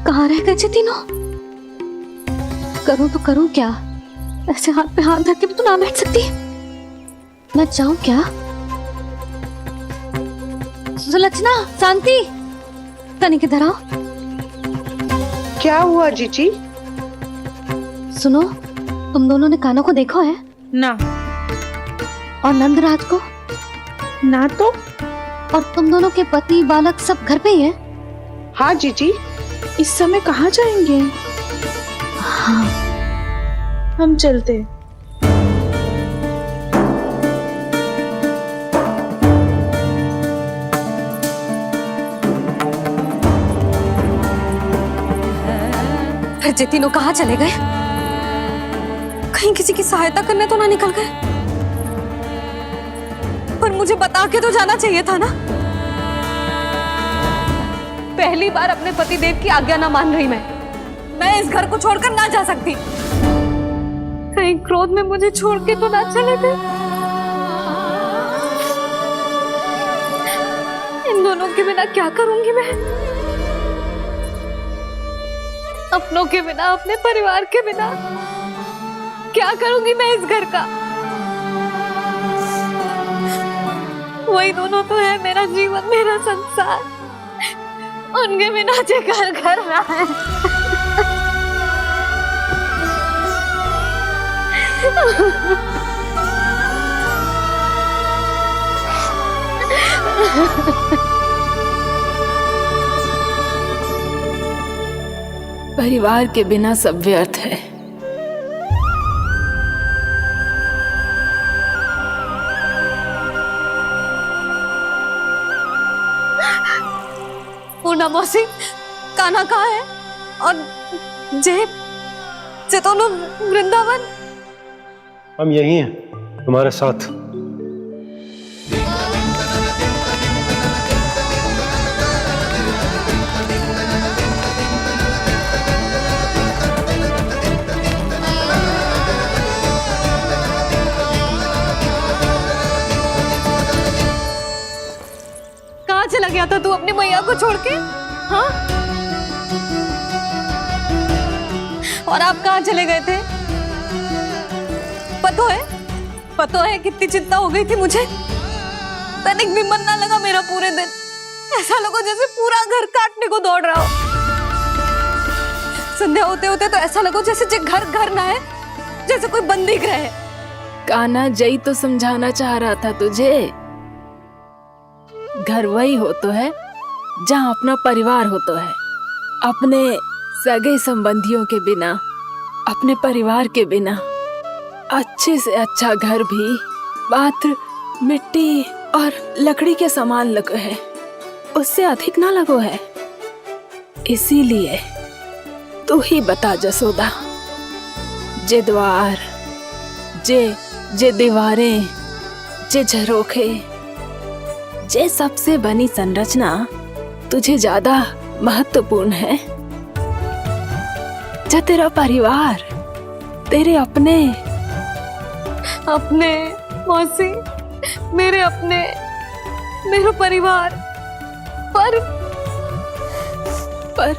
कहाँ रह गए तीनों? करूं तो करूं क्या? ऐसे हाथ पे हाथ धर के भी तो ना बैठ सकती। मैं जाऊं क्या? सुलक्षणा, शांति, तनिक इधर आओ। क्या हुआ जीजी? सुनो, तुम दोनों ने कान्हा को देखा है? ना। और नंदराज को? ना तो। और तुम दोनों के पति बालक सब घर पे ही हैं? हाँ जीजी। इस समय कहाँ जाएंगे? हाँ, हम चलते। फिर ये तीनों कहाँ चले गए? कहीं किसी की सहायता करने तो ना निकल गए? पर मुझे मुझे बता के तो जाना चाहिए था ना। पहली बार अपने पति देव की आज्ञा ना मान रही मैं इस घर को छोड़कर ना जा सकती। कहीं क्रोध में मुझे छोड़ के तो ना चले गए। इन दोनों के बिना क्या करूंगी मैं? अपनों के बिना, अपने परिवार के बिना क्या करूंगी मैं इस घर का? वही दोनों तो है मेरा जीवन, मेरा संसार। उनके बिना जे घर घर रहा है। परिवार के बिना सब व्यर्थ है। पूना मौसी, कान्हा कहाँ है? और जे दोनों वृंदावन? हम यही हैं तुम्हारे साथ। कहाँ चला गया था तू अपनी मैया को छोड़ के? हाँ? और आप कहाँ चले गए थे? पतो है कितनी चिंता हो गई थी मुझे। तनिक भी मन ना लगा मेरा पूरे दिन। ऐसा लगा जैसे पूरा घर काटने को दौड़ रहा हो। संध्या होते होते तो ऐसा लगा जैसे घर घर ना है, जैसे कोई बंदी गृह है। कान्हा जई तो समझाना चाह रहा था तुझे। घर वही हो तो है जहाँ अपना परिवार हो तो है। अपने सगे संबंधियों के बिना, अपने परिवार के बिना अच्छे से अच्छा घर भी मात्र मिट्टी और लकड़ी के समान लगो है, उससे अधिक ना लगो है। इसीलिए तू ही बता जसोदा, जे द्वार, जे दीवारें, जे झरोखे, जे सबसे बनी संरचना तुझे ज्यादा महत्वपूर्ण है? जो तेरा परिवार, तेरे अपने मौसी, मेरा परिवार। पर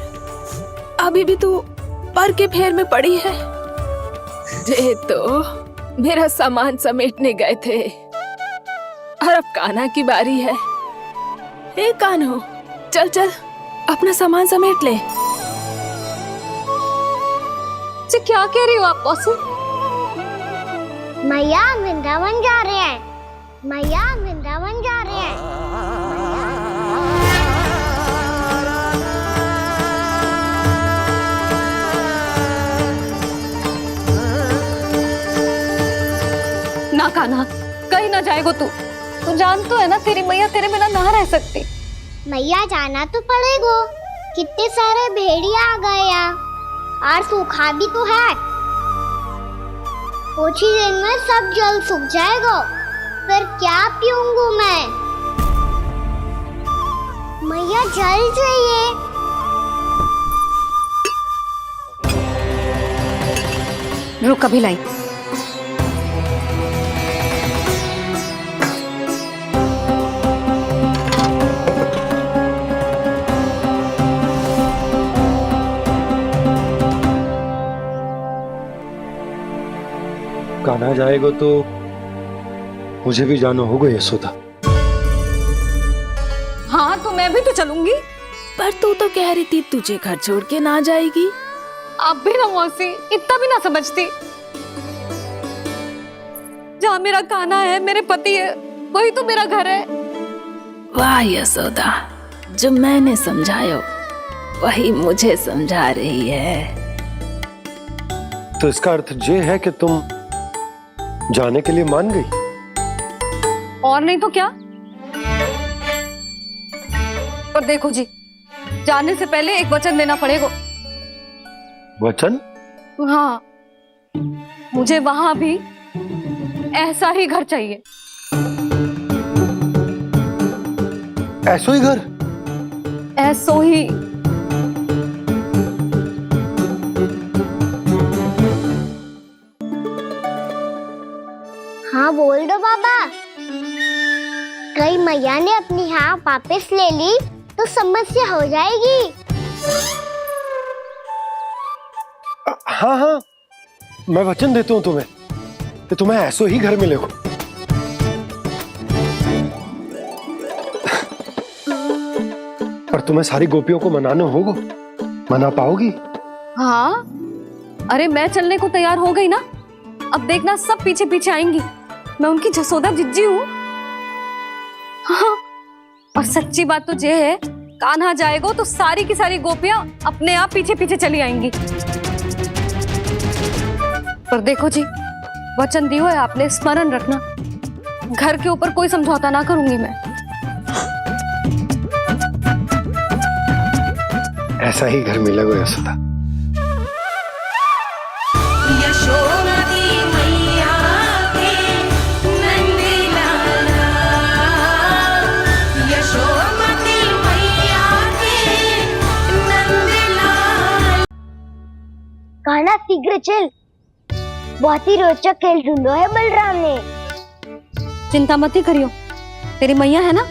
अभी भी तू पर के फेर में पड़ी है। जे तो मेरा सामान समेटने गए थे और अब कान्हा की बारी है। हे कान्हो, चल चल अपना सामान समेट ले। क्या कह रही हो आप मौसी? मैया वृंदावन जा रहे हैं। मैया वृंदावन जा रहे हैं। ना कान्हा, कहीं ना जाएगो तू। तू जान तो है ना तेरी मैया तेरे बिना ना रह सकती। मैया जाना तो पड़ेगा। कितने सारे भेड़िया आ गए यहाँ, और सूखा भी तो है। कुछ ही दिन में सब जल सूख जाएगा, फिर क्या पीऊंगी मैं? मैया जल चाहिए। रुक, अभी लाई। कान्हा जाएगा तो मुझे भी जाना होगा यशोदा। हाँ तो मैं भी तो चलूंगी। पर तू तो कह रही थी तुझे घर छोड़ के ना जाएगी। आप भी ना मौसी, इतना भी ना समझती। जहाँ मेरा कान्हा है, मेरे पति है, वही तो मेरा घर है। वाह यशोदा, जो मैंने समझायो वही मुझे समझा रही है। तो इसका अर्थ ये है कि तुम जाने के लिए मान गई? और नहीं तो क्या। पर देखो जी, जाने से पहले एक वचन देना पड़ेगा। वचन? हाँ, मुझे वहां भी ऐसा ही घर चाहिए। ऐसो ही घर? ऐसो ही। हाँ बोल दो बाबा। कहीं मैया ने अपनी हाँ वापस ले ली तो समस्या हो जाएगी। हाँ हाँ, मैं वचन देता हूँ तुम्हें कि तुम्हें ऐसो ही घर मिलेगा। पर तुम्हें सारी गोपियों को मनाना होगा। मना पाओगी? हाँ, अरे मैं चलने को तैयार हो गई ना। अब देखना सब पीछे पीछे आएंगी। मैं उनकी जसोदा जिज्जी हूँ। हाँ, और सच्ची बात तो ये है, कान्हा जाएगा तो सारी की सारी गोपियां अपने आप पीछे पीछे चली आएंगी। पर देखो जी, वचन दियो है आपने, स्मरण रखना। घर के ऊपर कोई समझौता ना करूंगी मैं। ऐसा ही घर मिलेगा यशोदा। कान्हा शीघ्र चल, बहुत ही रोचक खेल ढूंढो है बलराम ने। चिंता मत ही करियो, तेरी मैया है ना,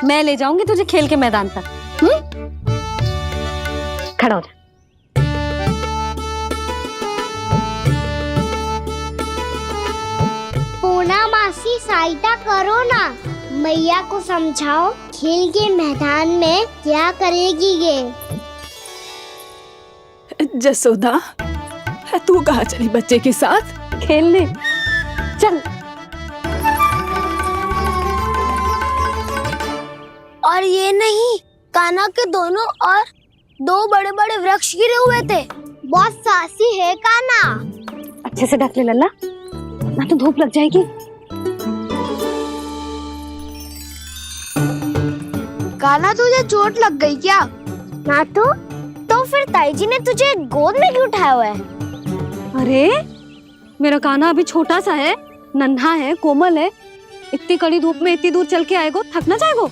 मैं ले जाऊंगी तुझे खेल के मैदान तक। खड़ा हो जा। पूना मासी सहायता करो ना, मैया को समझाओ खेल के मैदान में क्या करेगी ये। जसोदा, तू कहाँ चली बच्चे के साथ खेलने? चल। और ये नहीं, कान्हा के दोनों और दो बड़े बड़े वृक्ष गिरे हुए थे। बहुत साहसी है कान्हा। अच्छे से ढक ले लल्ला, ना तो धूप लग जाएगी। कान्हा तुझे चोट लग गई क्या? ना तो फिर ताई जी ने तुझे गोद में क्यों उठाया हुआ है? अरे मेरा कान्हा अभी छोटा सा है, नन्हा है, कोमल है। इतनी कड़ी धूप में इतनी दूर चल के आएगो, थक ना जाएगो।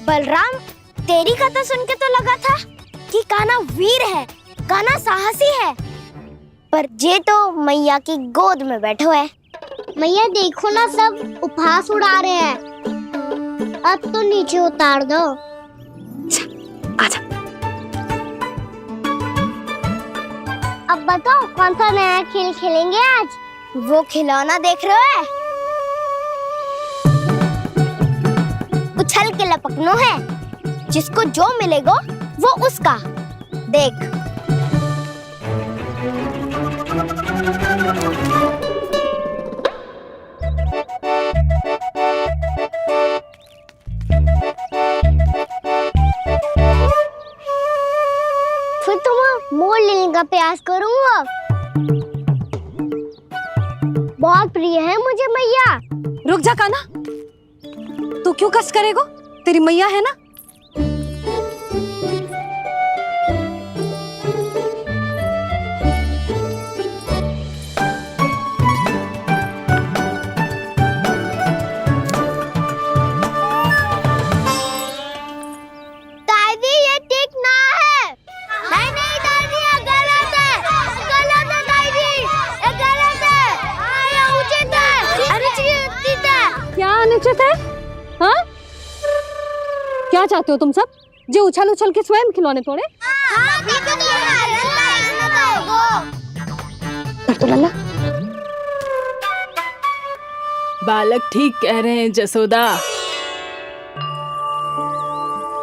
बलराम, तेरी कथा सुन के तो लगा था कि कान्हा वीर है, कान्हा साहसी है, पर जे तो मैया की गोद में बैठो है। मैया देखो ना, सब उपहास उड़ा रहे हैं। अब तो नीचे उतार दो। आजा। अब बताओ कौन सा नया खेल खेलेंगे आज? वो खिलौना देख रहे हो? उछल के लपकनो है, जिसको जो मिलेगा वो उसका। देख। फिर तुम मोड़ लेने का प्रयास करूंगा। बहुत प्रिय है मुझे मैया। रुक जा कान्हा, तू क्यों कष्ट करेगो? तेरी मैया है ना। दादी ये ठीक ना है। नहीं नहीं दादी, ये गलत है। गलत है दादी, ये गलत है। ये उचित है, अनुचित है। क्या अनुचित है? हाँ? क्या चाहते हो तुम सब? जो उछल उछल के स्वयं खिलौने तोड़े? तो लल्ला, बालक ठीक कह रहे हैं जसोदा।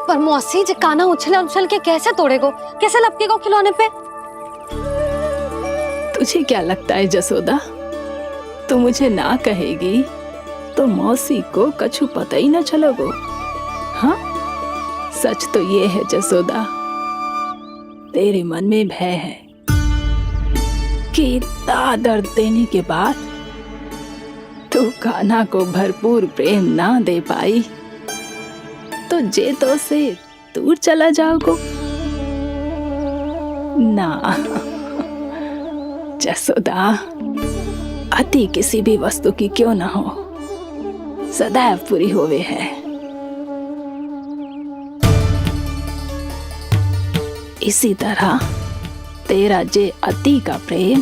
पर मौसी, जे कान्हा उछल उछल के कैसे तोड़ेगो, कैसे लपकेगो खिलौने पे? तुझे क्या लगता है जसोदा, तू मुझे ना कहेगी तो मौसी को कछु पता ही ना चलोगो। हाँ, सच तो ये है जसोदा, तेरे मन में भय है कि इतना दर्द देने के बाद तू कान्हा को भरपूर प्रेम ना दे पाई तो जेतो से दूर चला जाओगो ना। जसोदा, अति किसी भी वस्तु की क्यों ना हो, सदैव पूरी होवे है। इसी तरह तेरा जे अति का प्रेम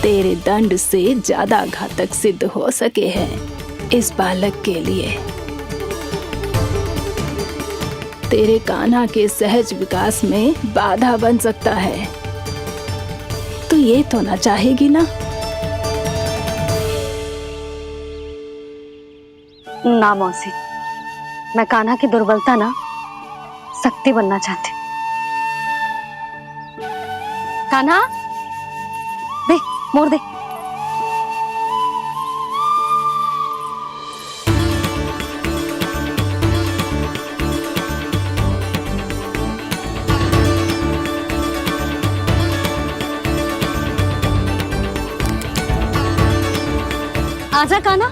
तेरे दंड से ज्यादा घातक सिद्ध हो सके है इस बालक के लिए। तेरे कान्हा के सहज विकास में बाधा बन सकता है। तो ये तो ना चाहेगी ना? ना मौसी, मैं कान्हा की दुर्बलता ना शक्ति बनना चाहती। कान्हा दे, मोड़ दे। आजा कान्हा,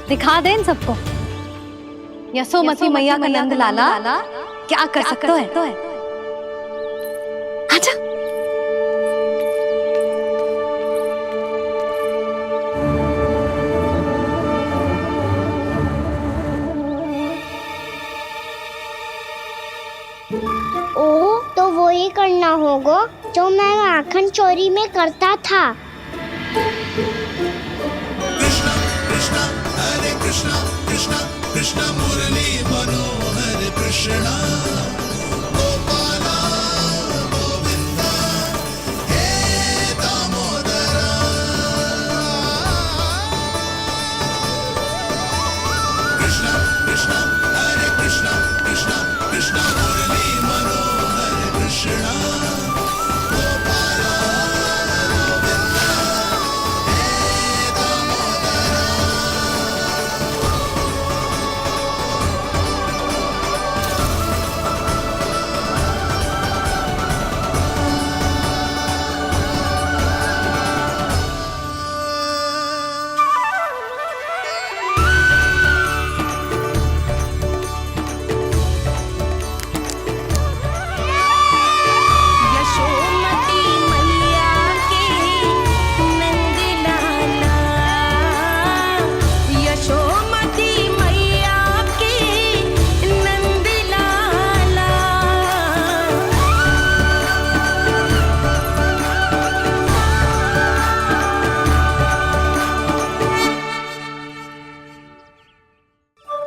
दिखा दे इन सबको यशोमती मैया का नंद लाला क्या कर सकता है। आजा। ओ, तो वो ही करना होगा जो मैं माखन चोरी में करता था। कृष्ण मुरली मनोहर कृष्ण गोपाला गोविंदा हे दामोदरा। कृष्ण कृष्ण हरे कृष्ण कृष्ण कृष्ण मुरली मनोहर कृष्ण गोपाला गोविंदा हे दामोदरा।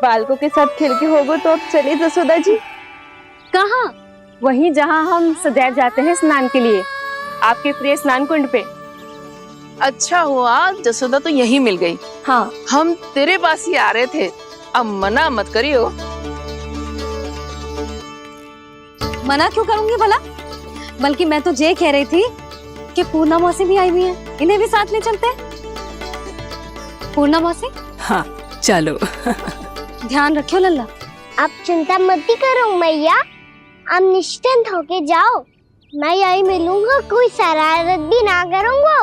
बालकों के साथ खेल के होगो तो अब चले जसोदा जी। कहाँ? वहीं जहाँ हम सदैव जाते हैं स्नान के लिए, आपके प्रिय स्नान कुंड पे। अच्छा हुआ जसोदा तो यहीं मिल गई। हाँ, हम तेरे पास ही आ रहे थे, अब मना मत करियो। मना क्यों करूंगी भला? बल्कि मैं तो ये कह रही थी कि पूर्णा मौसी भी आई हुई है, इन्हें भी साथ ले चलते हैं। पूर्णा मौसी? हाँ चलो। ध्यान रखियो लल्ला। आप चिंता मत करो मैया, आप निश्चिंत होके जाओ, मैं यही मिलूंगा, कोई शरारत भी ना करूंगा।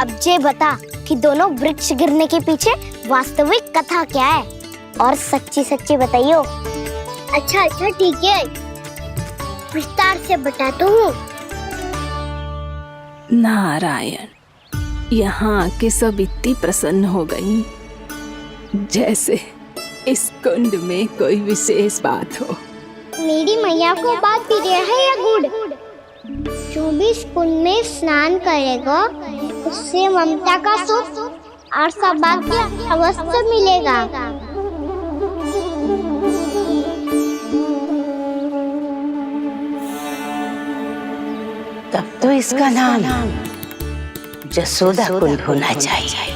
अब ये बता कि दोनों वृक्ष गिरने के पीछे वास्तविक कथा क्या है, और सच्ची सच्ची बताइयो। अच्छा ठीक है, विस्तार से बताता हूँ। नारायण, यहाँ के सब इतनी प्रसन्न हो गई जैसे इस कुंड में कोई विशेष बात हो। मेरी मैया को बात प्रिय है या गुड़? जो भी इस कुंड में स्नान करेगा उससे ममता का सुख और सौभाग्य अवश्य मिलेगा। तब तो इसका नाम जसोदा कुंड होना चाहिए।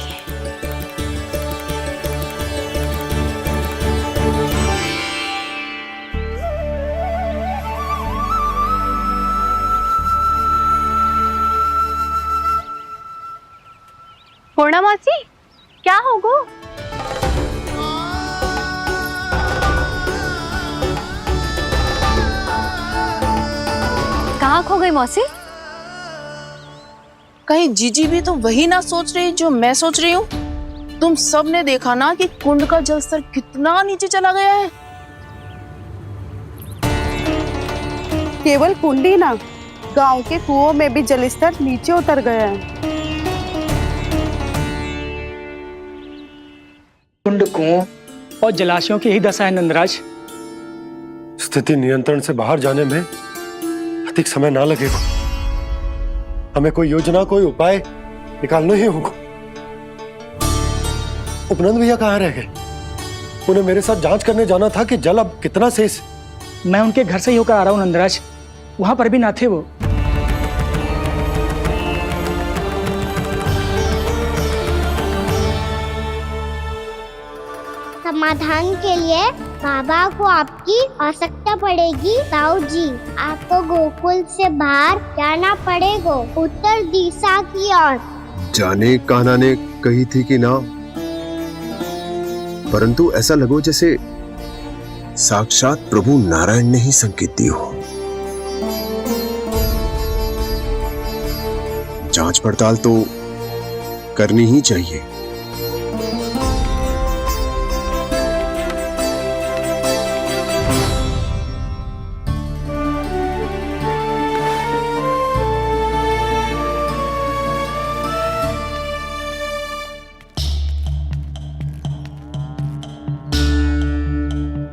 पूर्णा मौसी, क्या होगो? कहाँ खो गई मौसी? कहीं जीजी भी तो वही ना सोच रही जो मैं सोच रही हूँ। तुम सब ने देखा ना कि कुंड का जलस्तर कितना नीचे चला गया है। केवल कुंड ही ना, गांव के कुओं में भी जलस्तर नीचे उतर गया है। कुंड कुओं और जलाशयों की यही दशा है नंदराज। स्थिति नियंत्रण से बाहर जाने में अधिक समय ना लगेगा। हमें कोई योजना, कोई उपाय निकालना ही होगा। उपनंद भैया कहाँ रह गए? उन्हें मेरे साथ जांच करने जाना था कि जल अब कितना शेष। मैं उनके घर से ही होकर आ रहा हूँ नंदराज, वहां पर भी ना थे वो। समाधान के लिए बाबा को आपकी आवश्यकता पड़ेगी। ताऊ जी, आपको गोकुल से बाहर जाना पड़ेगा, उत्तर दिशा की ओर। जाने कान्हा ने कही थी कि ना, परंतु ऐसा लगो जैसे साक्षात प्रभु नारायण ने ही संकेत दी हो। जांच पड़ताल तो करनी ही चाहिए।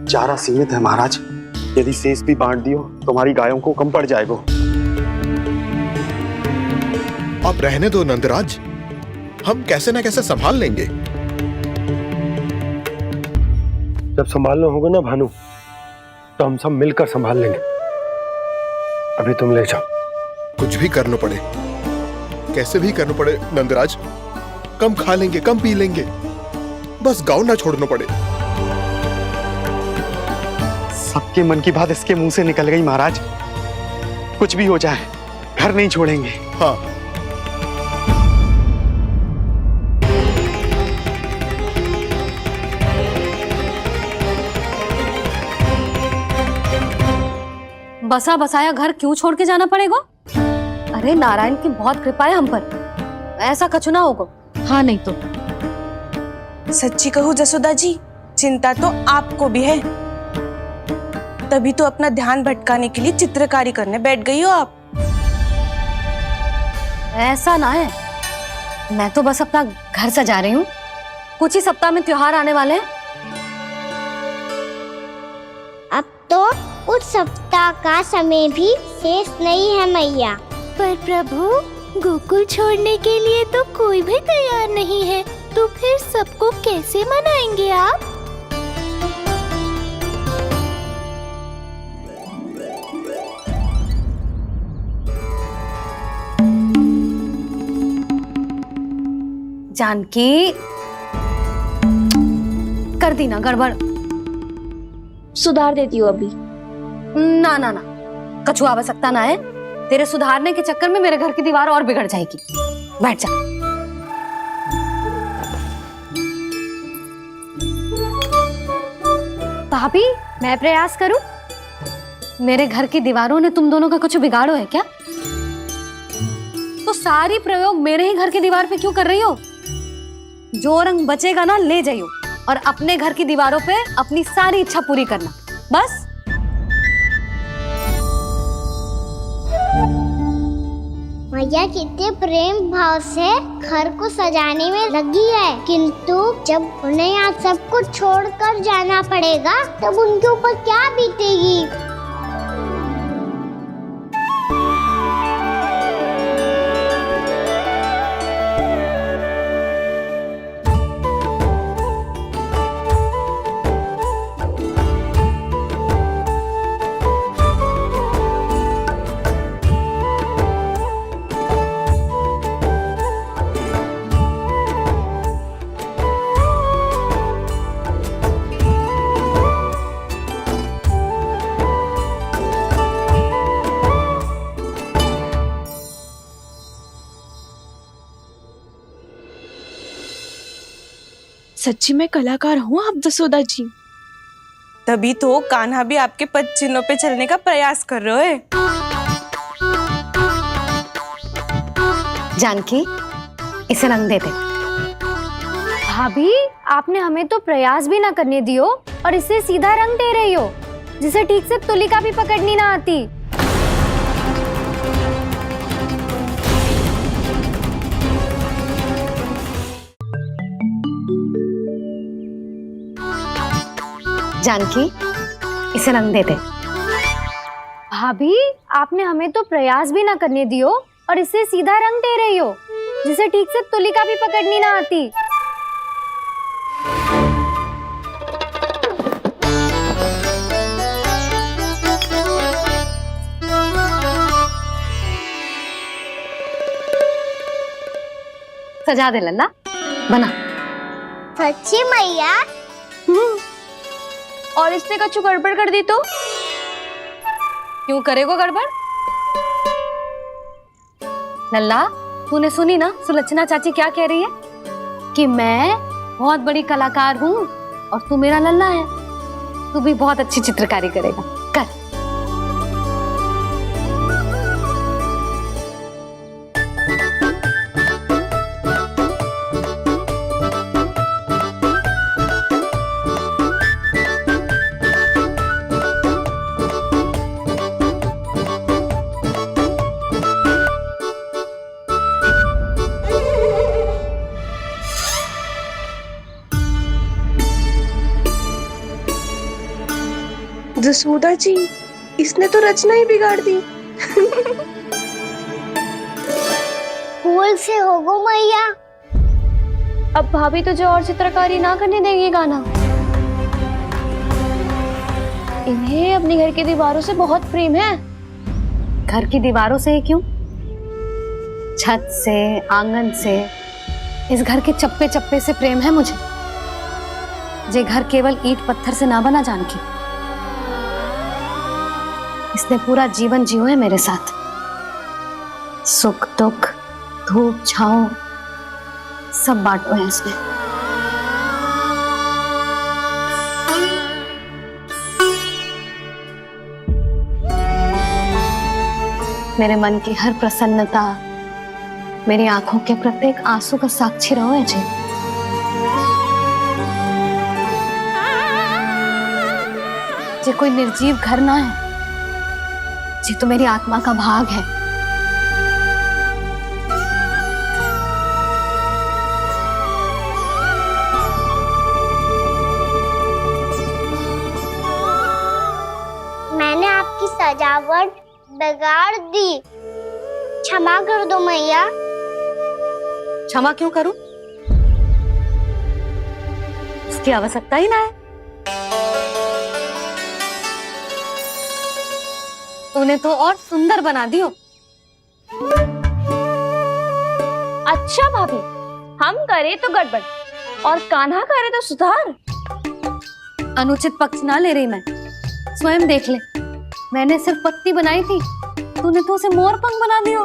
चारा सीमित है महाराज, यदि शेष भी बांट दियो तो हमारी गायों को कम पड़ जाएगा। आप रहने दो नंदराज, हम कैसे ना कैसे संभाल लेंगे। जब संभालना होगा ना भानु, तो हम सब मिलकर संभाल लेंगे। अभी तुम ले जाओ। कुछ भी करना पड़े, कैसे भी करना पड़े नंदराज, कम खा लेंगे, कम पी लेंगे, बस गांव ना छोड़ना पड़े। सबके मन की बात इसके मुंह से निकल गई महाराज। कुछ भी हो जाए घर नहीं छोड़ेंगे। हाँ, बसा बसाया घर क्यों छोड़ के जाना पड़ेगा? अरे नारायण की बहुत कृपा है हम पर, ऐसा कछु ना होगा। हाँ नहीं तो सच्ची कहूँ जसोदा जी, चिंता तो आपको भी है, तभी तो अपना ध्यान भटकाने के लिए चित्रकारी करने बैठ गई हो आप। ऐसा ना है, मैं तो बस अपना घर सजा रही हूँ। कुछ ही सप्ताह में त्योहार आने वाले हैं। अब तो उस सप्ताह का समय भी शेष नहीं है मैया। पर प्रभु, गोकुल छोड़ने के लिए तो कोई भी तैयार नहीं है, तो फिर सबको कैसे मनाएंगे आप? जानकी, कर दी ना गड़बड़। सुधार देती हूँ अभी। ना ना ना, कछु आवश्यकता ना है। तेरे सुधारने के चक्कर में मेरे घर की दीवार और बिगड़ जाएगी। बैठ जा। भाभी, मैं प्रयास करूं? मेरे घर की दीवारों ने तुम दोनों का कुछ बिगाड़ो है क्या? तो सारी प्रयोग मेरे ही घर की दीवार पे क्यों कर रही हो? जो रंग बचेगा ना ले जाइयो, और अपने घर की दीवारों पे अपनी सारी इच्छा पूरी करना, बस। मैया कितने प्रेम भाव से घर को सजाने में लगी है, किंतु जब उन्हें यहाँ सब कुछ छोड़कर जाना पड़ेगा तब उनके ऊपर क्या बीतेगी। सच्ची में कलाकार हूँ आप जसोदा जी, तभी तो कान्हा भी आपके पद चिन्हों पे चलने का प्रयास कर रहे हैं। जानकी, इसे रंग देते। भाभी, आपने हमें तो प्रयास भी ना करने दियो और इसे सीधा रंग दे रही हो, जिसे ठीक से तुलिका भी पकड़नी ना आती। जानकी, इसे रंग दे दे। भाभी, आपने हमें तो प्रयास भी ना करने दियो और इसे सीधा रंग दे रही हो, जिसे ठीक से तुलिका भी पकड़नी ना आती। सजा दे लल्ला, बना। सच्ची मैया? और इसने कछु गड़बड़ कर दी तो? क्यों करेगो गड़बड़? लल्ला, तूने सुनी ना सुलक्षणा चाची क्या कह रही है? कि मैं बहुत बड़ी कलाकार हूँ और तू मेरा लल्ला है, तू भी बहुत अच्छी चित्रकारी करेगा, कर। जसोदा जी, इसने तो रचना ही बिगाड़ दी। फूल से होगो मैया। अब भाभी तुझे और चित्रकारी ना करने देंगी गाना। इन्हें अपने घर की दीवारों से बहुत प्रेम है। घर की दीवारों से ही क्यों, छत से, आंगन से, इस घर के चप्पे चप्पे से प्रेम है मुझे। ये घर केवल ईंट पत्थर से ना बना जानकी, इसने पूरा जीवन जियो है मेरे साथ। सुख दुख, धूप छांव सब बांटो है इसमें। मेरे मन की हर प्रसन्नता, मेरी आंखों के प्रत्येक आंसू का साक्षी रहो है जी। ये कोई निर्जीव घर ना है, ये तो मेरी आत्मा का भाग है। मैंने आपकी सजावट बिगाड़ दी, क्षमा कर दो मैया। क्षमा क्यों करूं? उसकी आवश्यकता ही ना है। तूने तो और सुंदर बना दियो। अच्छा भाभी, हम करे तो गड़बड़ और कान्हा करे तो सुधार। अनुचित पक्ष ना ले रही मैं, स्वयं देख ले। मैंने सिर्फ पत्ती बनाई थी, तूने तो उसे मोर पंख बना दियो।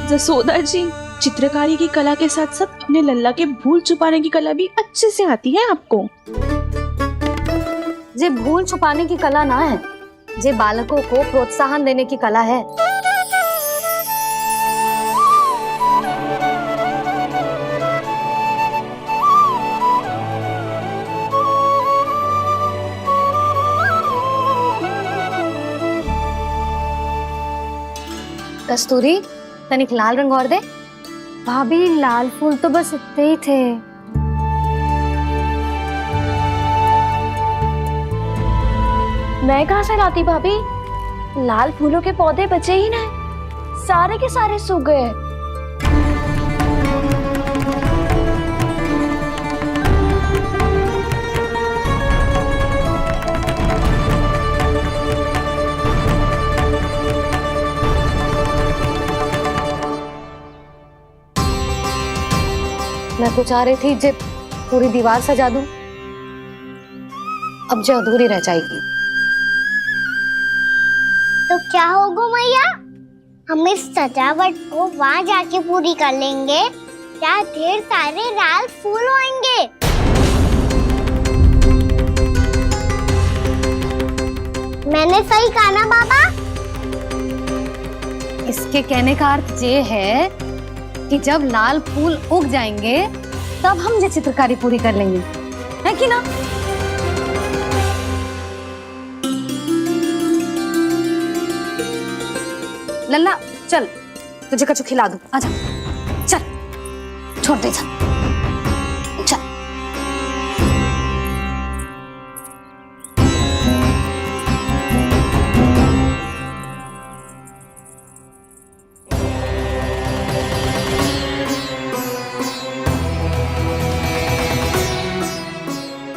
जसोदा जी, चित्रकारी की कला के साथ साथ अपने लल्ला के भूल छुपाने की कला भी अच्छे से आती है आपको। ये भूल छुपाने की कला ना है, ये बालकों को प्रोत्साहन देने की कला है। कस्तूरी, तनिक लाल रंग और दे। भाभी, लाल फूल तो बस इतने ही थे। मैं कहाँ से लाती भाभी? लाल फूलों के पौधे बचे ही नहीं, सारे के सारे सूख गए। मैं तो चाह रही थी जे पूरी दीवार सजा दूं, अब जो अधूरी रह जाएगी। तो क्या होगा मैया? हम इस सजावट को वहाँ जाके पूरी कर लेंगे, क्या ढेर सारे लाल फूल होंगे। मैंने सही कहा ना बाबा? इसके कहने का अर्थ ये है कि जब लाल फूल उग जाएंगे तब हम ये चित्रकारी पूरी कर लेंगे, है कि ना? लल्ला चल, तुझे कछु खिला दूं, आजा चल, छोड़ दे चल।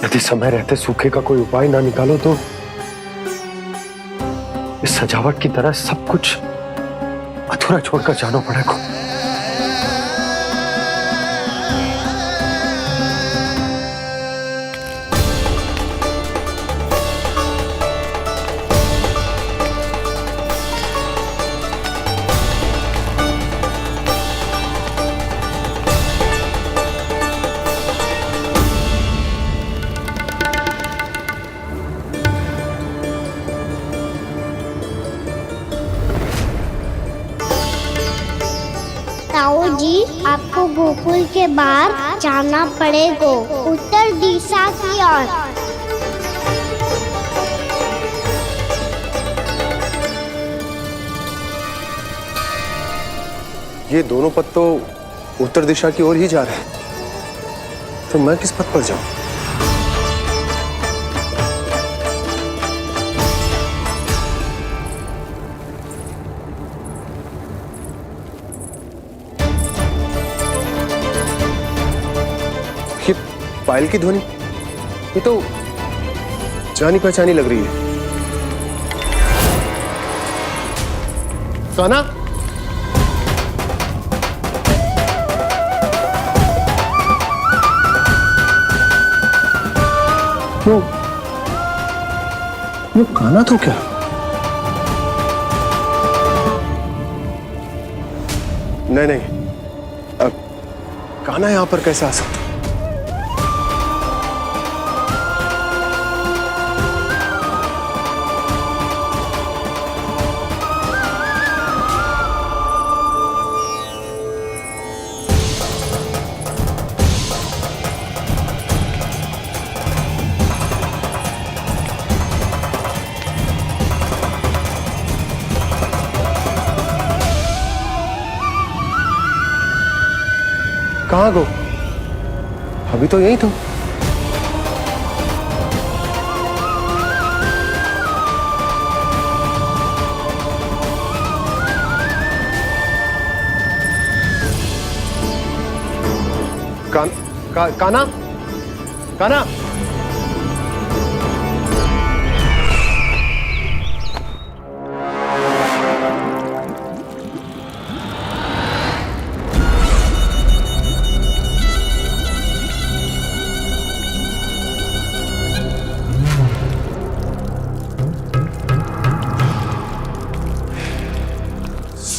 यदि समय रहते सूखे का कोई उपाय ना निकालो तो इस सजावट की तरह सब कुछ अधूरा छोड़कर जाना पड़ेगा। ताऊ जी, आपको गोकुल के बाहर जाना पड़ेगा, उत्तर दिशा की ओर। ये दोनों पथ तो उत्तर दिशा की ओर ही जा रहे हैं, तो मैं किस पथ पर जाऊं? ये पायल की ध्वनि, ये तो जानी पहचानी लग रही है। कान्हा, वो कान्हा तो क्या? नहीं नहीं, अब कान्हा यहां पर कैसे आ सकता? कहाँ गो? अभी तो यही तो। कान्हा, कान्हा,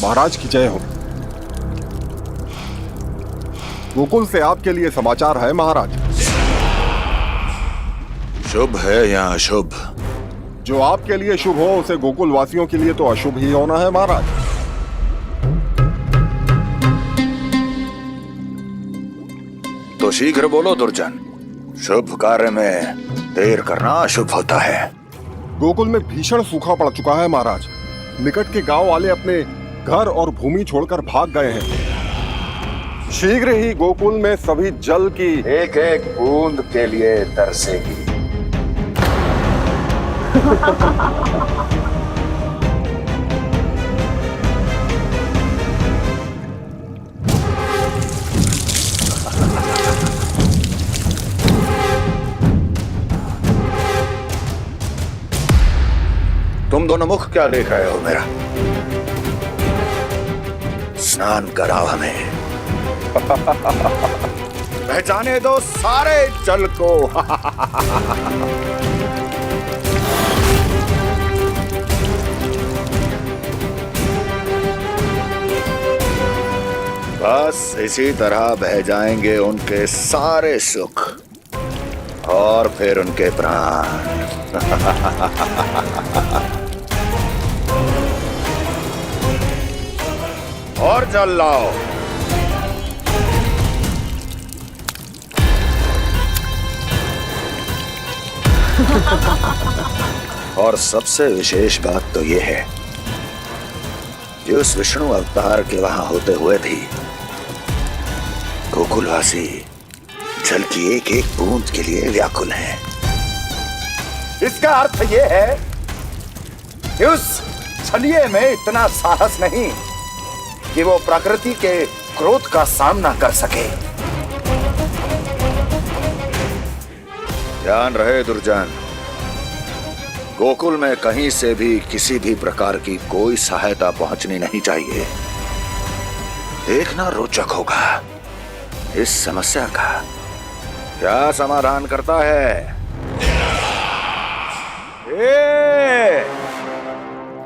महाराज की जय हो। गोकुल से आपके लिए समाचार है महाराज। शुभ है या अशुभ? जो आपके लिए शुभ हो उसे गोकुल वासियों के लिए तो अशुभ ही होना है महाराज। तो शीघ्र बोलो दुर्जन, शुभ कार्य में देर करना अशुभ होता है। गोकुल में भीषण सूखा पड़ चुका है महाराज। निकट के गांव वाले अपने घर और भूमि छोड़कर भाग गए हैं। शीघ्र ही गोकुल में सभी जल की एक एक बूंद के लिए तरसेगी। तुम दोनों मुख क्या देख रहे हो मेरा? स्नान कराओ हमें। पहचाने दो सारे जल को। बस इसी तरह बह जाएंगे उनके सारे सुख और फिर उनके प्राण। और जल लाओ। और सबसे विशेष बात तो यह है कि उस विष्णु अवतार के वहां होते हुए भी गोकुलवासी जल की एक एक बूंद के लिए व्याकुल हैं। इसका अर्थ यह है कि उस छलिए में इतना साहस नहीं कि वो प्रकृति के क्रोध का सामना कर सके। ध्यान रहे दुर्जन, गोकुल में कहीं से भी किसी भी प्रकार की कोई सहायता पहुंचनी नहीं चाहिए। देखना रोचक होगा इस समस्या का क्या समाधान करता है। ए,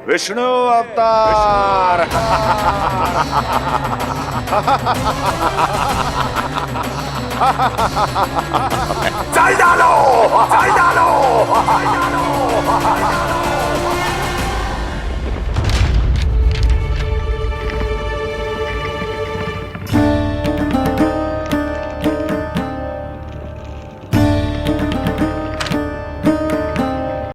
विष्णु अवतार। चल डालो, चल डालो, चल डालो।